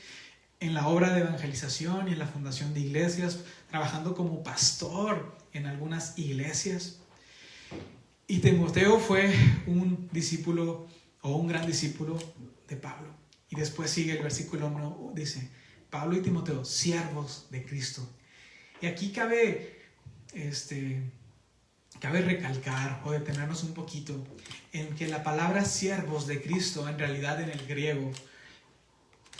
Speaker 3: en la obra de evangelización y en la fundación de iglesias, trabajando como pastor en algunas iglesias. Y Timoteo fue un discípulo o un gran discípulo de Pablo. Y después sigue el versículo 1, dice, Pablo y Timoteo, siervos de Cristo. Y aquí cabe recalcar o detenernos un poquito en que la palabra siervos de Cristo, en realidad en el griego,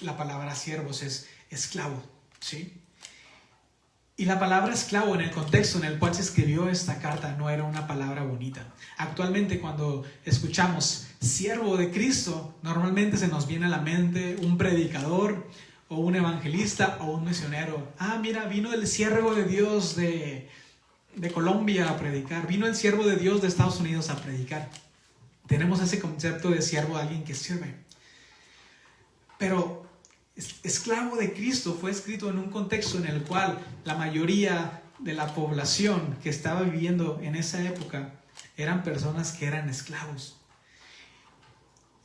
Speaker 3: la palabra siervos es esclavo, ¿sí? Y la palabra esclavo en el contexto en el cual se escribió esta carta no era una palabra bonita. Actualmente cuando escuchamos siervo de Cristo, normalmente se nos viene a la mente un predicador o un evangelista o un misionero. Ah, mira, vino el siervo de Dios de Colombia a predicar. Vino el siervo de Dios de Estados Unidos a predicar. Tenemos ese concepto de siervo, alguien que sirve. Pero esclavo de Cristo fue escrito en un contexto en el cual la mayoría de la población que estaba viviendo en esa época eran personas que eran esclavos.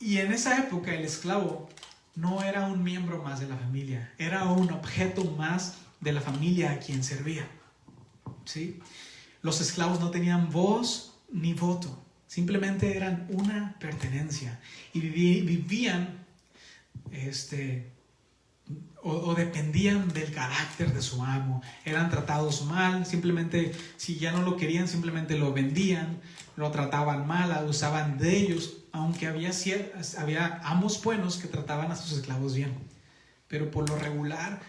Speaker 3: Y en esa época el esclavo no era un miembro más de la familia, era un objeto más de la familia a quien servía, ¿sí? Los esclavos no tenían voz ni voto, simplemente eran una pertenencia y vivían o dependían del carácter de su amo. Eran tratados mal, simplemente si ya no lo querían, simplemente lo vendían, lo trataban mal, abusaban de ellos, aunque había amos buenos que trataban a sus esclavos bien. Pero por lo regular,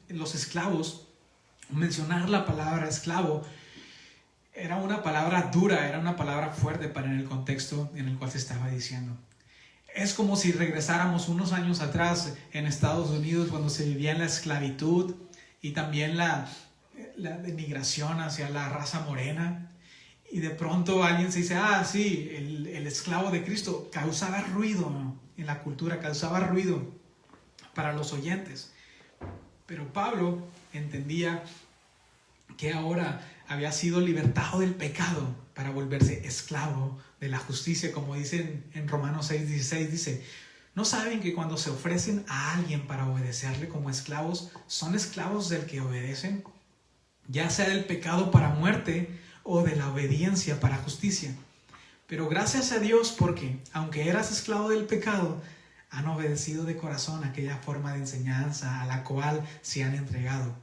Speaker 3: los esclavos, mencionar la palabra esclavo era una palabra dura, era una palabra fuerte para en el contexto en el cual se estaba diciendo. Es como si regresáramos unos años atrás en Estados Unidos cuando se vivía en la esclavitud y también la denigración hacia la raza morena. Y de pronto alguien se dice, sí, el esclavo de Cristo causaba ruido, ¿no?, en la cultura, causaba ruido para los oyentes. Pero Pablo entendía que ahora había sido libertado del pecado para volverse esclavo de la justicia, como dicen en Romanos 6:16, dice, ¿no saben que cuando se ofrecen a alguien para obedecerle como esclavos, son esclavos del que obedecen, ya sea del pecado para muerte o de la obediencia para justicia? Pero gracias a Dios, porque aunque eras esclavo del pecado, han obedecido de corazón aquella forma de enseñanza a la cual se han entregado.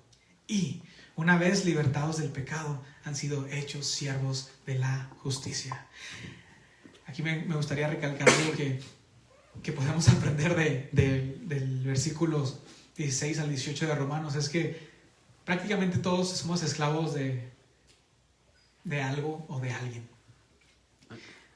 Speaker 3: Y una vez libertados del pecado, han sido hechos siervos de la justicia. Aquí me gustaría recalcar algo que podemos aprender del versículos 16 al 18 de Romanos. Es que prácticamente todos somos esclavos de algo o de alguien.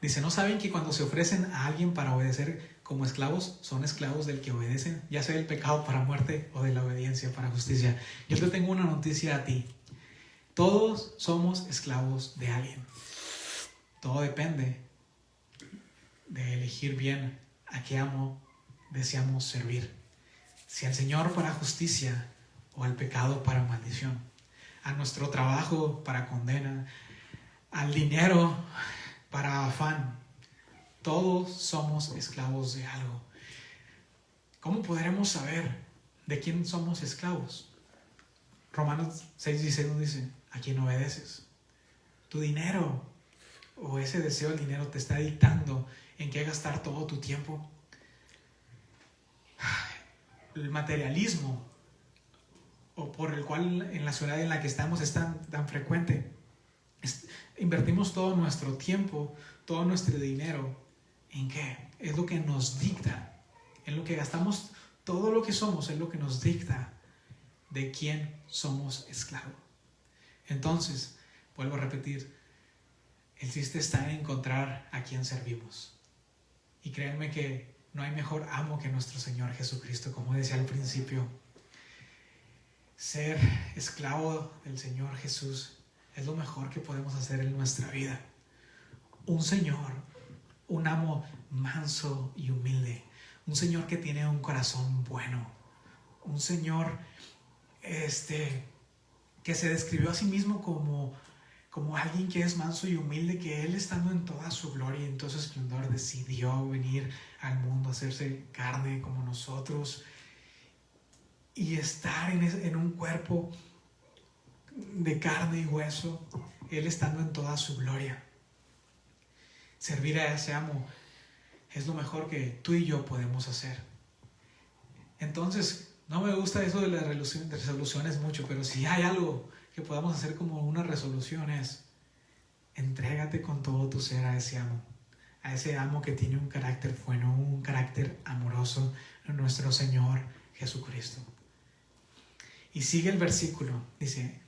Speaker 3: Dice, ¿no saben que cuando se ofrecen a alguien para obedecer como esclavos, son esclavos del que obedecen, ya sea del pecado para muerte o de la obediencia para justicia? Yo te tengo una noticia a ti. Todos somos esclavos de alguien. Todo depende de elegir bien a qué amo deseamos servir. Si al Señor para justicia o al pecado para maldición. A nuestro trabajo para condena, al dinero para afán. Todos somos esclavos de algo. ¿Cómo podremos saber de quién somos esclavos? Romanos 6:16 nos dice: ¿a quién obedeces? Tu dinero o ese deseo del dinero te está dictando en qué gastar todo tu tiempo. El materialismo, o por el cual en la ciudad en la que estamos es tan frecuente. Invertimos todo nuestro tiempo, todo nuestro dinero. ¿En qué? Es lo que nos dicta. En lo que gastamos, todo lo que somos es lo que nos dicta de quién somos esclavos. Entonces, vuelvo a repetir, el chiste está en encontrar a quién servimos. Y créanme que no hay mejor amo que nuestro Señor Jesucristo, como decía al principio. Ser esclavo del Señor Jesús es lo mejor que podemos hacer en nuestra vida. Un Señor, un amo manso y humilde, un Señor que tiene un corazón bueno, un Señor que se describió a sí mismo como alguien que es manso y humilde, que Él, estando en toda su gloria y en todo su esplendor, decidió venir al mundo, hacerse carne como nosotros y estar en un cuerpo de carne y hueso, Él estando en toda su gloria. Servir a ese amo es lo mejor que tú y yo podemos hacer. Entonces, no me gusta eso de las resoluciones mucho, pero si hay algo que podamos hacer como una resolución es: entrégate con todo tu ser a ese amo que tiene un carácter bueno, un carácter amoroso, nuestro Señor Jesucristo. Y sigue el versículo, dice: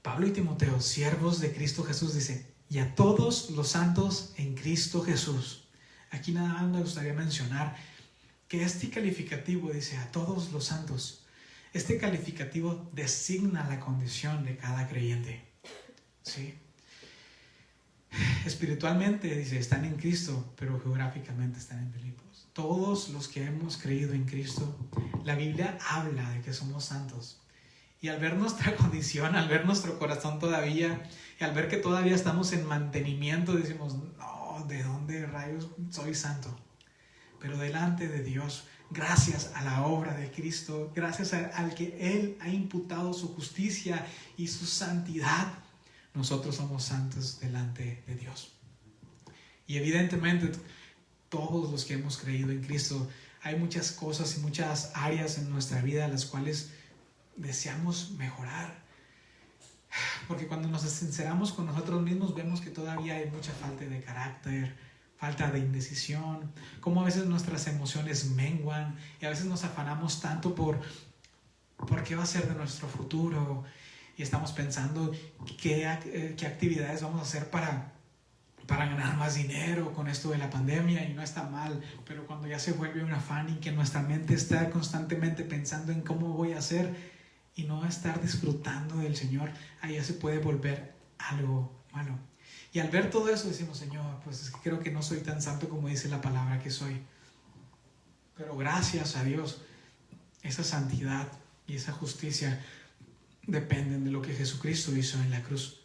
Speaker 3: Pablo y Timoteo, siervos de Cristo Jesús, dice, y a todos los santos en Cristo Jesús. Aquí nada más me gustaría mencionar que este calificativo dice a todos los santos. Este calificativo designa la condición de cada creyente, ¿sí? Espiritualmente, dice, están en Cristo, pero geográficamente están en Filipos. Todos los que hemos creído en Cristo, la Biblia habla de que somos santos. Y al ver nuestra condición, al ver nuestro corazón todavía, y al ver que todavía estamos en mantenimiento, decimos: no, ¿de dónde rayos soy santo? Pero delante de Dios, gracias a la obra de Cristo, gracias al que Él ha imputado su justicia y su santidad, nosotros somos santos delante de Dios. Y evidentemente, todos los que hemos creído en Cristo, hay muchas cosas y muchas áreas en nuestra vida en las cuales deseamos mejorar. Porque cuando nos sinceramos con nosotros mismos, vemos que todavía hay mucha falta de carácter, falta de indecisión, como a veces nuestras emociones menguan y a veces nos afanamos tanto por qué va a ser de nuestro futuro, y estamos pensando qué actividades vamos a hacer para ganar más dinero con esto de la pandemia, y no está mal, pero cuando ya se vuelve un afán y que nuestra mente está constantemente pensando en cómo voy a hacer y no estar disfrutando del Señor, ahí ya se puede volver algo malo. Y al ver todo eso decimos: Señor, pues es que creo que no soy tan santo como dice la palabra que soy. Pero gracias a Dios, esa santidad y esa justicia dependen de lo que Jesucristo hizo en la cruz.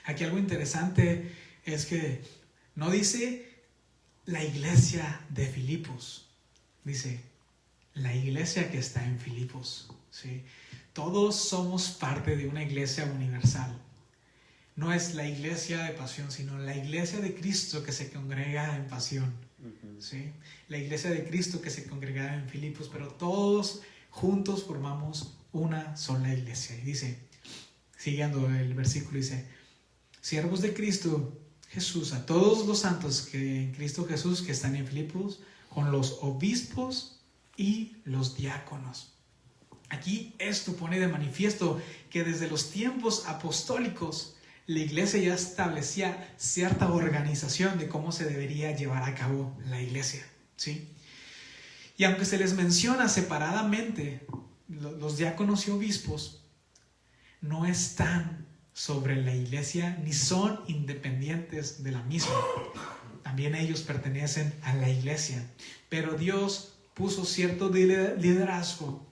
Speaker 3: Aquí algo interesante es que no dice la iglesia de Filipos, dice la iglesia que está en Filipos, ¿sí? Todos somos parte de una iglesia universal. No es la iglesia de Pasión, sino la iglesia de Cristo que se congrega en Pasión, ¿sí? La iglesia de Cristo que se congrega en Filipos, pero todos juntos formamos una sola iglesia. Y dice, siguiendo el versículo, dice: siervos de Cristo Jesús, a todos los santos que en Cristo Jesús que están en Filipos, con los obispos y los diáconos. Aquí esto pone de manifiesto que desde los tiempos apostólicos la iglesia ya establecía cierta organización de cómo se debería llevar a cabo la iglesia, ¿sí? Y aunque se les menciona separadamente, los diáconos y obispos no están sobre la iglesia ni son independientes de la misma. También ellos pertenecen a la iglesia, pero Dios puso cierto liderazgo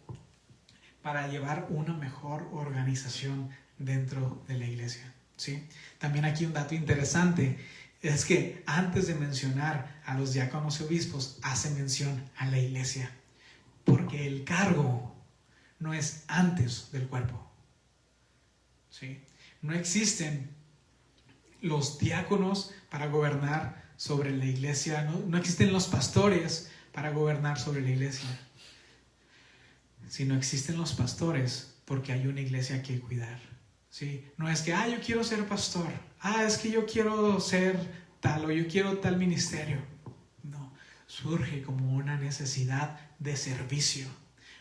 Speaker 3: para llevar una mejor organización dentro de la iglesia. ¿sí? También aquí un dato interesante es que antes de mencionar a los diáconos y obispos, hace mención a la iglesia, porque el cargo no es antes del cuerpo, ¿sí? No existen los diáconos para gobernar sobre la iglesia, no existen los pastores para gobernar sobre la iglesia, sino existen los pastores porque hay una iglesia que cuidar, ¿sí? No es que, yo quiero ser pastor, es que yo quiero ser tal o yo quiero tal ministerio. No, surge como una necesidad de servicio,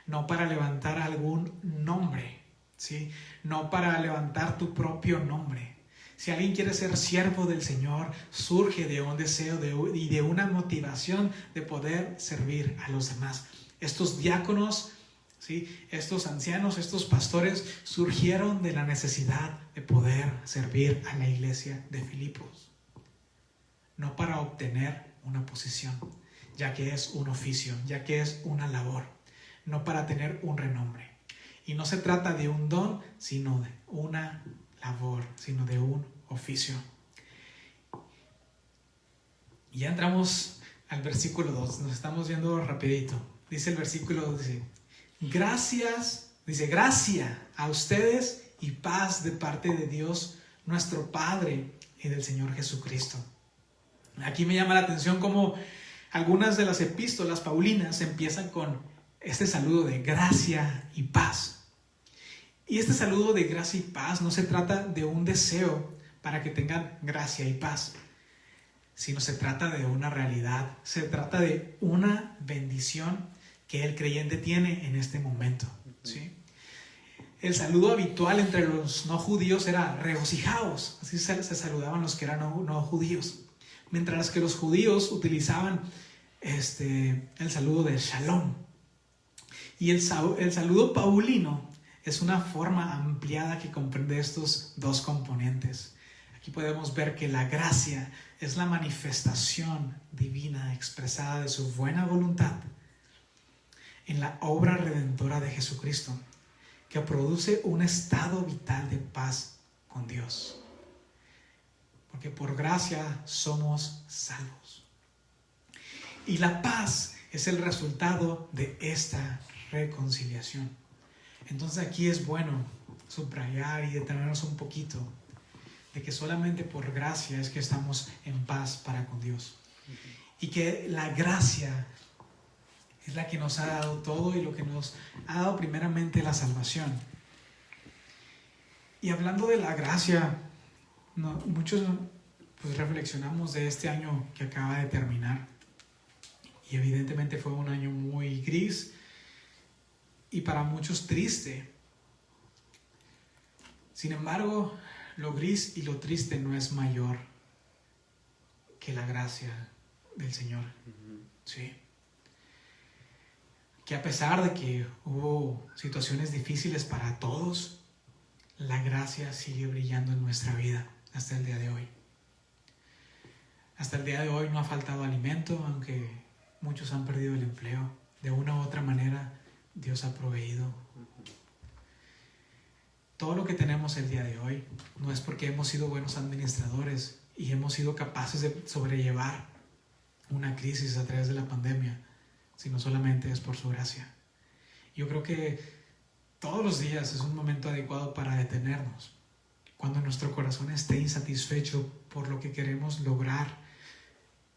Speaker 3: no para levantar algún nombre, ¿sí? No para levantar tu propio nombre. Si alguien quiere ser siervo del Señor, surge de un deseo y de una motivación de poder servir a los demás. Estos diáconos, ¿sí? Estos ancianos, estos pastores surgieron de la necesidad de poder servir a la iglesia de Filipos, no para obtener una posición, ya que es un oficio, ya que es una labor, no para tener un renombre. Y no se trata de un don, sino de una labor, sino de un oficio. Y ya entramos al versículo 2, nos estamos viendo rapidito. Dice el versículo 2, gracia a ustedes y paz de parte de Dios nuestro Padre y del Señor Jesucristo. Aquí me llama la atención cómo algunas de las epístolas paulinas empiezan con este saludo de gracia y paz. Y este saludo de gracia y paz no se trata de un deseo para que tengan gracia y paz, sino se trata de una realidad, se trata de una bendición que el creyente tiene en este momento, ¿sí? El saludo habitual entre los no judíos era regocijaos, así se saludaban los que eran no judíos, mientras que los judíos utilizaban el saludo de shalom. Y el saludo paulino es una forma ampliada que comprende estos dos componentes. Aquí podemos ver que la gracia es la manifestación divina expresada de su buena voluntad en la obra redentora de Jesucristo, que produce un estado vital de paz con Dios. Porque por gracia somos salvos. Y la paz es el resultado de esta reconciliación. Entonces aquí es bueno subrayar y detenernos un poquito de que solamente por gracia es que estamos en paz para con Dios. Y que la gracia es la que nos ha dado todo y lo que nos ha dado primeramente la salvación. Y hablando de la gracia, muchos pues reflexionamos de este año que acaba de terminar. Y evidentemente fue un año muy gris y para muchos triste. Sin embargo, lo gris y lo triste no es mayor que la gracia del Señor. Sí. Que a pesar de que hubo situaciones difíciles para todos, la gracia sigue brillando en nuestra vida hasta el día de hoy. Hasta el día de hoy no ha faltado alimento, aunque muchos han perdido el empleo. De una u otra manera, Dios ha proveído. Todo lo que tenemos el día de hoy no es porque hemos sido buenos administradores y hemos sido capaces de sobrellevar una crisis a través de la pandemia, sino solamente es por su gracia. Yo creo que todos los días es un momento adecuado para detenernos. Cuando nuestro corazón esté insatisfecho por lo que queremos lograr,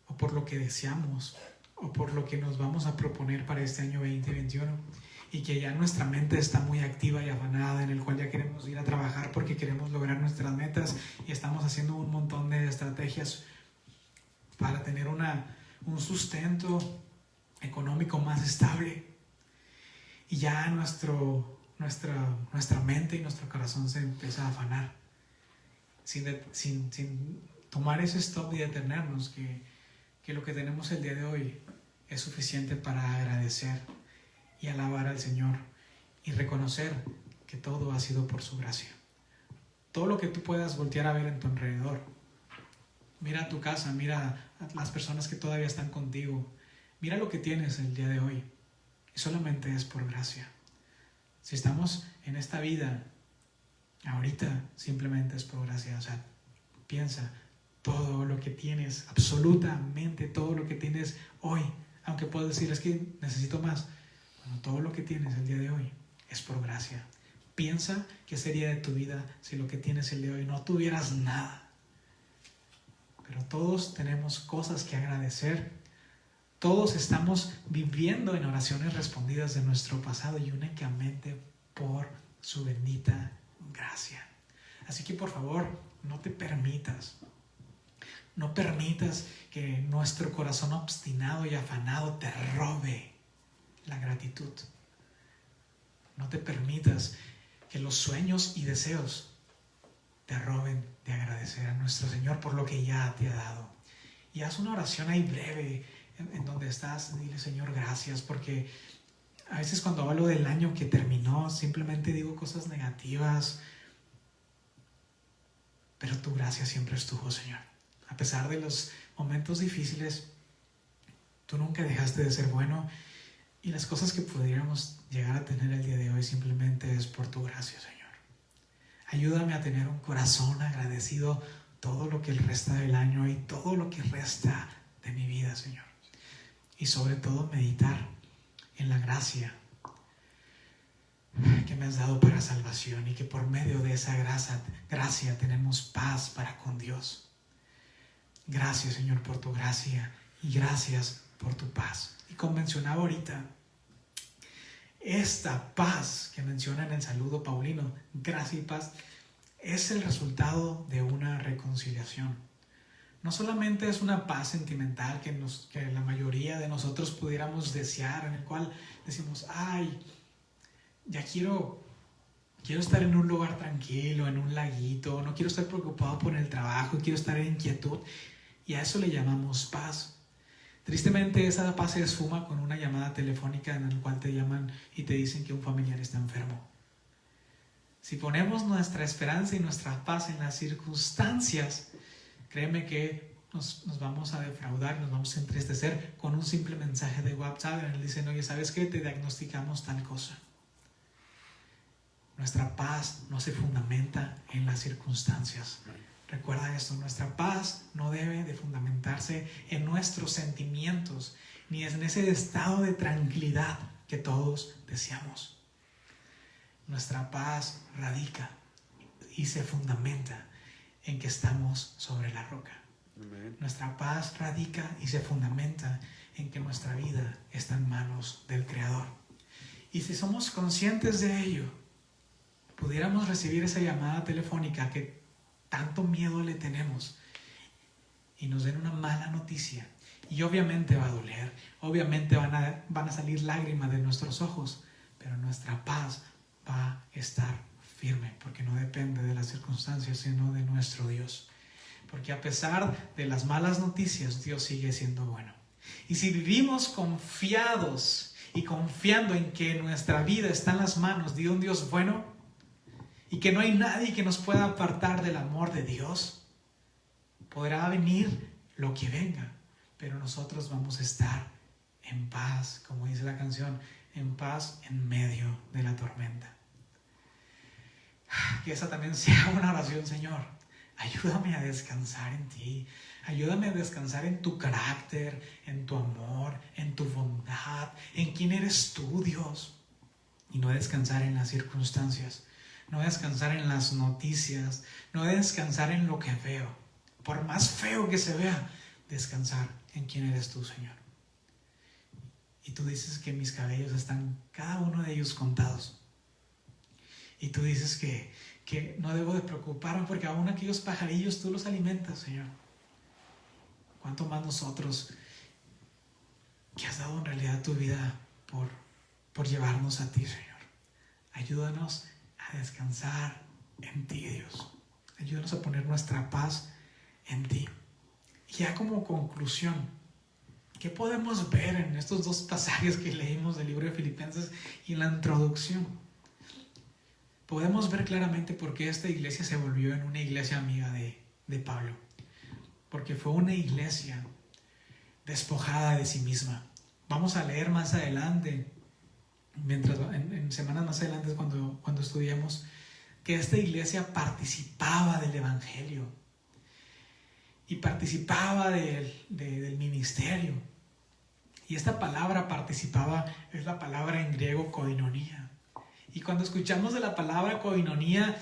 Speaker 3: o por lo que deseamos, o por lo que nos vamos a proponer para este año 2021, y que ya nuestra mente está muy activa y afanada, en el cual ya queremos ir a trabajar porque queremos lograr nuestras metas y estamos haciendo un montón de estrategias para tener un sustento económico más estable, y ya nuestra mente y nuestro corazón se empieza a afanar sin tomar ese stop y detenernos que lo que tenemos el día de hoy es suficiente para agradecer y alabar al Señor y reconocer que todo ha sido por su gracia. Todo lo que tú puedas voltear a ver en tu alrededor, mira tu casa, mira a las personas que todavía están contigo, mira lo que tienes el día de hoy, y solamente es por gracia. Si estamos en esta vida ahorita simplemente es por gracia. O sea, piensa todo lo que tienes, absolutamente todo lo que tienes hoy, aunque puedas decir es que necesito más. Bueno, todo lo que tienes el día de hoy es por gracia. Piensa qué sería de tu vida si lo que tienes el día de hoy no tuvieras nada. Pero todos tenemos cosas que agradecer. Todos estamos viviendo en oraciones respondidas de nuestro pasado y únicamente por su bendita gracia. Así que por favor, no permitas que nuestro corazón obstinado y afanado te robe la gratitud. No te permitas que los sueños y deseos te roben de agradecer a nuestro Señor por lo que ya te ha dado. Y haz una oración ahí breve en donde estás. Dile, Señor, gracias, porque a veces cuando hablo del año que terminó, simplemente digo cosas negativas. Pero tu gracia siempre estuvo, Señor. A pesar de los momentos difíciles, tú nunca dejaste de ser bueno. Y las cosas que pudiéramos llegar a tener el día de hoy simplemente es por tu gracia, Señor. Ayúdame a tener un corazón agradecido todo lo que resta del año y todo lo que resta de mi vida, Señor. Y sobre todo meditar en la gracia que me has dado para salvación y que por medio de esa gracia tenemos paz para con Dios. Gracias, Señor, por tu gracia y gracias por tu paz. Y como mencionaba ahorita, esta paz que menciona en el saludo paulino, gracia y paz, es el resultado de una reconciliación. No solamente es una paz sentimental que la mayoría de nosotros pudiéramos desear, en el cual decimos, ay, ya quiero estar en un lugar tranquilo, en un laguito, no quiero estar preocupado por el trabajo, quiero estar en quietud, y a eso le llamamos paz. Tristemente, esa paz se esfuma con una llamada telefónica en la cual te llaman y te dicen que un familiar está enfermo. Si ponemos nuestra esperanza y nuestra paz en las circunstancias, créeme que nos vamos a defraudar, nos vamos a entristecer con un simple mensaje de WhatsApp en el que dicen, oye, ¿sabes qué? Te diagnosticamos tal cosa. Nuestra paz no se fundamenta en las circunstancias. Recuerda esto, nuestra paz no debe de fundamentarse en nuestros sentimientos, ni en ese estado de tranquilidad que todos deseamos. Nuestra paz radica y se fundamenta en que estamos sobre la roca. Amén. Nuestra paz radica y se fundamenta en que nuestra vida está en manos del Creador. Y si somos conscientes de ello, pudiéramos recibir esa llamada telefónica que tanto miedo le tenemos y nos den una mala noticia, y obviamente va a doler, obviamente van a salir lágrimas de nuestros ojos, pero nuestra paz va a estar firme, porque no depende de las circunstancias, sino de nuestro Dios. Porque a pesar de las malas noticias, Dios sigue siendo bueno. Y si vivimos confiados y confiando en que nuestra vida está en las manos de un Dios bueno, y que no hay nadie que nos pueda apartar del amor de Dios, podrá venir lo que venga, pero nosotros vamos a estar en paz, como dice la canción, en paz en medio de la tormenta. Que esa también sea una oración, Señor. Ayúdame a descansar en ti. Ayúdame a descansar en tu carácter, en tu amor, en tu bondad, en quién eres tú, Dios. Y no descansar en las circunstancias, no descansar en las noticias, no descansar en lo que veo. Por más feo que se vea, descansar en quién eres tú, Señor. Y tú dices que mis cabellos están, cada uno de ellos, contados. Y tú dices que no debo de preocuparme porque aún aquellos pajarillos tú los alimentas, Señor. ¿Cuánto más nosotros que has dado en realidad tu vida por llevarnos a ti, Señor? Ayúdanos a descansar en ti, Dios. Ayúdanos a poner nuestra paz en ti. Y ya como conclusión, ¿qué podemos ver en estos dos pasajes que leímos del libro de Filipenses y en la introducción? Podemos ver claramente por qué esta iglesia se volvió en una iglesia amiga de Pablo. Porque fue una iglesia despojada de sí misma. Vamos a leer más adelante, en semanas más adelante cuando estudiemos, que esta iglesia participaba del evangelio y participaba del ministerio. Y esta palabra participaba es la palabra en griego koinonía. Y cuando escuchamos de la palabra koinonía,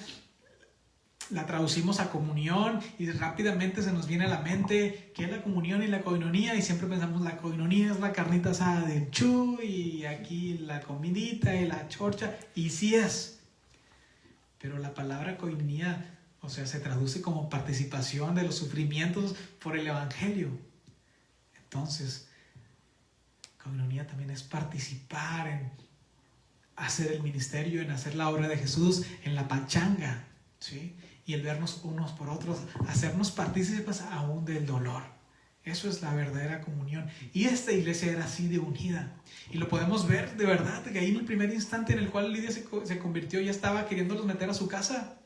Speaker 3: la traducimos a comunión y rápidamente se nos viene a la mente qué es la comunión y la koinonía, y siempre pensamos la koinonía es la carnita asada del chu y aquí la comidita y la chorcha, y sí es, pero la palabra koinonía, o sea, se traduce como participación de los sufrimientos por el evangelio. Entonces, koinonía también es participar en hacer el ministerio, en hacer la obra de Jesús, en la pachanga, ¿sí? Y el vernos unos por otros, hacernos partícipes aún del dolor. Eso es la verdadera comunión. Y esta iglesia era así de unida. Y lo podemos ver de verdad, que ahí en el primer instante en el cual Lidia se convirtió, ya estaba queriéndolos meter a su casa.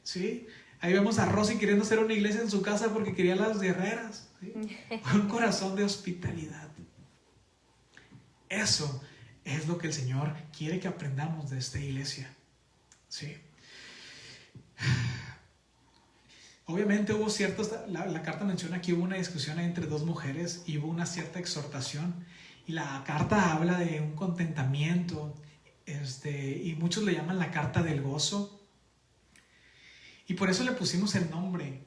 Speaker 3: ¿Sí? Ahí vemos a Rosy queriendo hacer una iglesia en su casa porque quería las guerreras. ¿Sí? Un corazón de hospitalidad. Eso es lo que el Señor quiere que aprendamos de esta iglesia. ¿Sí? Obviamente hubo la carta menciona que hubo una discusión entre dos mujeres y hubo una cierta exhortación, y la carta habla de un contentamiento, y muchos le llaman la carta del gozo, y por eso le pusimos el nombre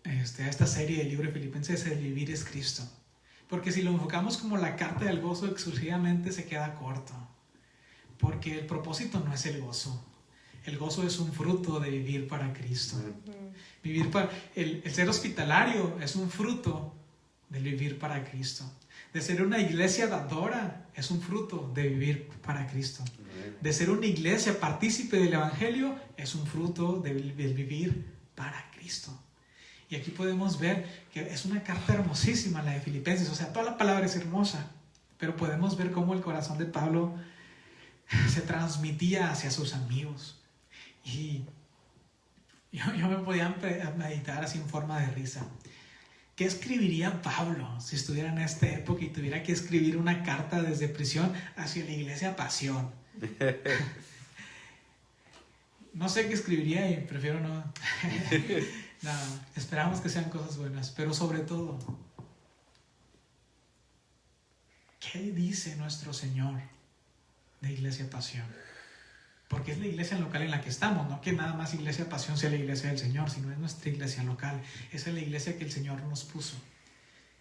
Speaker 3: a esta serie del libro de Filipenses, el vivir es Cristo, porque si lo enfocamos como la carta del gozo exclusivamente se queda corto, porque el propósito no es el gozo. El gozo es un fruto de vivir para Cristo. El ser hospitalario es un fruto de vivir para Cristo. De ser una iglesia dadora es un fruto de vivir para Cristo. De ser una iglesia partícipe del evangelio es un fruto de vivir para Cristo. Y aquí podemos ver que es una carta hermosísima la de Filipenses. O sea, toda la palabra es hermosa, pero podemos ver cómo el corazón de Pablo se transmitía hacia sus amigos. Y yo me podía meditar así en forma de risa. ¿Qué escribiría Pablo si estuviera en esta época y tuviera que escribir una carta desde prisión hacia la iglesia Pasión? No sé qué escribiría y prefiero no. No, esperamos que sean cosas buenas, pero sobre todo, ¿qué dice nuestro Señor de Iglesia Pasión? Porque es la iglesia local en la que estamos, no que nada más Iglesia Pasión sea la iglesia del Señor, sino es nuestra iglesia local. Esa es la iglesia que el Señor nos puso.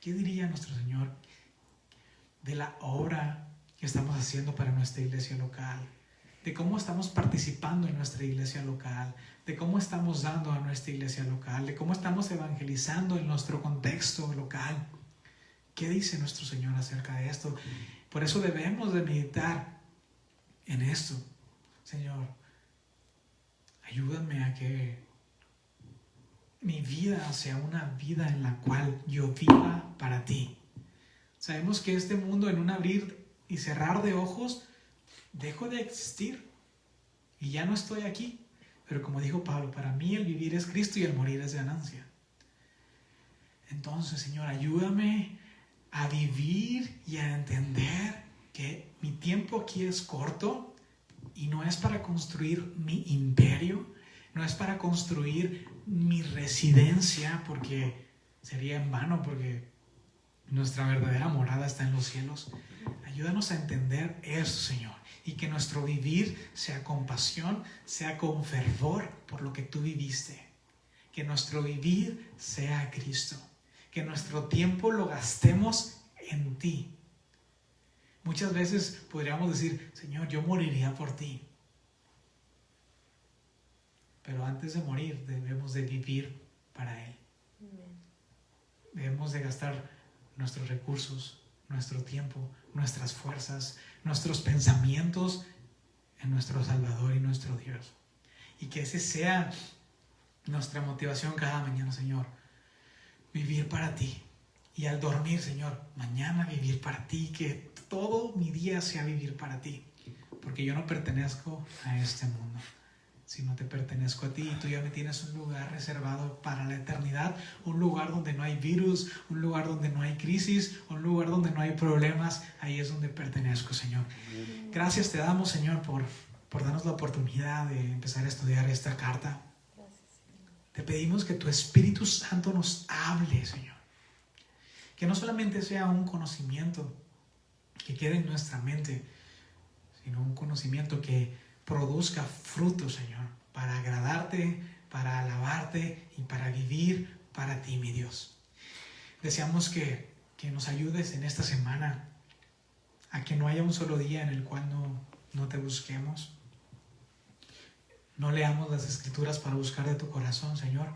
Speaker 3: ¿Qué diría nuestro Señor de la obra que estamos haciendo para nuestra iglesia local? De cómo estamos participando en nuestra iglesia local, de cómo estamos dando a nuestra iglesia local, de cómo estamos evangelizando en nuestro contexto local. ¿Qué dice nuestro Señor acerca de esto? Por eso debemos de meditar en esto. Señor, ayúdame a que mi vida sea una vida en la cual yo viva para ti. Sabemos que este mundo, en un abrir y cerrar de ojos, dejo de existir y ya no estoy aquí. Pero como dijo Pablo, para mí el vivir es Cristo y el morir es ganancia. Entonces, Señor, ayúdame a vivir y a entender que mi tiempo aquí es corto. Y no es para construir mi imperio, no es para construir mi residencia, porque sería en vano, porque nuestra verdadera morada está en los cielos. Ayúdanos a entender eso, Señor, y que nuestro vivir sea con pasión, sea con fervor por lo que tú viviste. Que nuestro vivir sea Cristo, que nuestro tiempo lo gastemos en ti. Muchas veces podríamos decir, Señor, yo moriría por ti. Pero antes de morir debemos de vivir para Él. Debemos de gastar nuestros recursos, nuestro tiempo, nuestras fuerzas, nuestros pensamientos en nuestro Salvador y nuestro Dios. Y que ese sea nuestra motivación cada mañana, Señor. Vivir para ti. Y al dormir, Señor, mañana vivir para ti, que todo mi día sea vivir para ti. Porque yo no pertenezco a este mundo, sino te pertenezco a ti, y tú ya me tienes un lugar reservado para la eternidad, un lugar donde no hay virus, un lugar donde no hay crisis, un lugar donde no hay problemas. Ahí es donde pertenezco, Señor. Gracias te damos, Señor, por por darnos la oportunidad de empezar a estudiar esta carta. Te pedimos que tu Espíritu Santo nos hable, Señor. Que no solamente sea un conocimiento que quede en nuestra mente, sino un conocimiento que produzca fruto, Señor, para agradarte, para alabarte y para vivir para ti, mi Dios. Deseamos que nos ayudes en esta semana a que no haya un solo día en el cual no te busquemos. No leamos las Escrituras para buscar de tu corazón, Señor,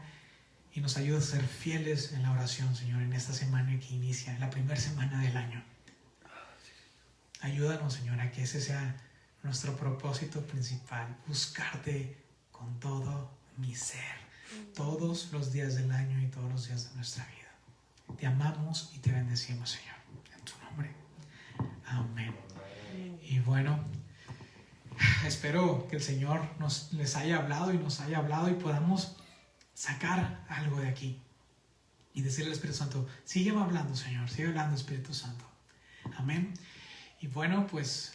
Speaker 3: y nos ayudes a ser fieles en la oración, Señor, en esta semana que inicia, en la primera semana del año. Ayúdanos, Señor, a que ese sea nuestro propósito principal, buscarte con todo mi ser, todos los días del año y todos los días de nuestra vida. Te amamos y te bendecimos, Señor, en tu nombre. Amén. Y bueno, espero que el Señor les haya hablado y podamos sacar algo de aquí y decirle al Espíritu Santo: sígueme hablando, Señor, sigue hablando, Espíritu Santo. Amén. Y bueno, pues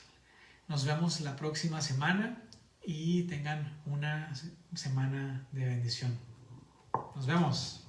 Speaker 3: nos vemos la próxima semana y tengan una semana de bendición. Nos vemos.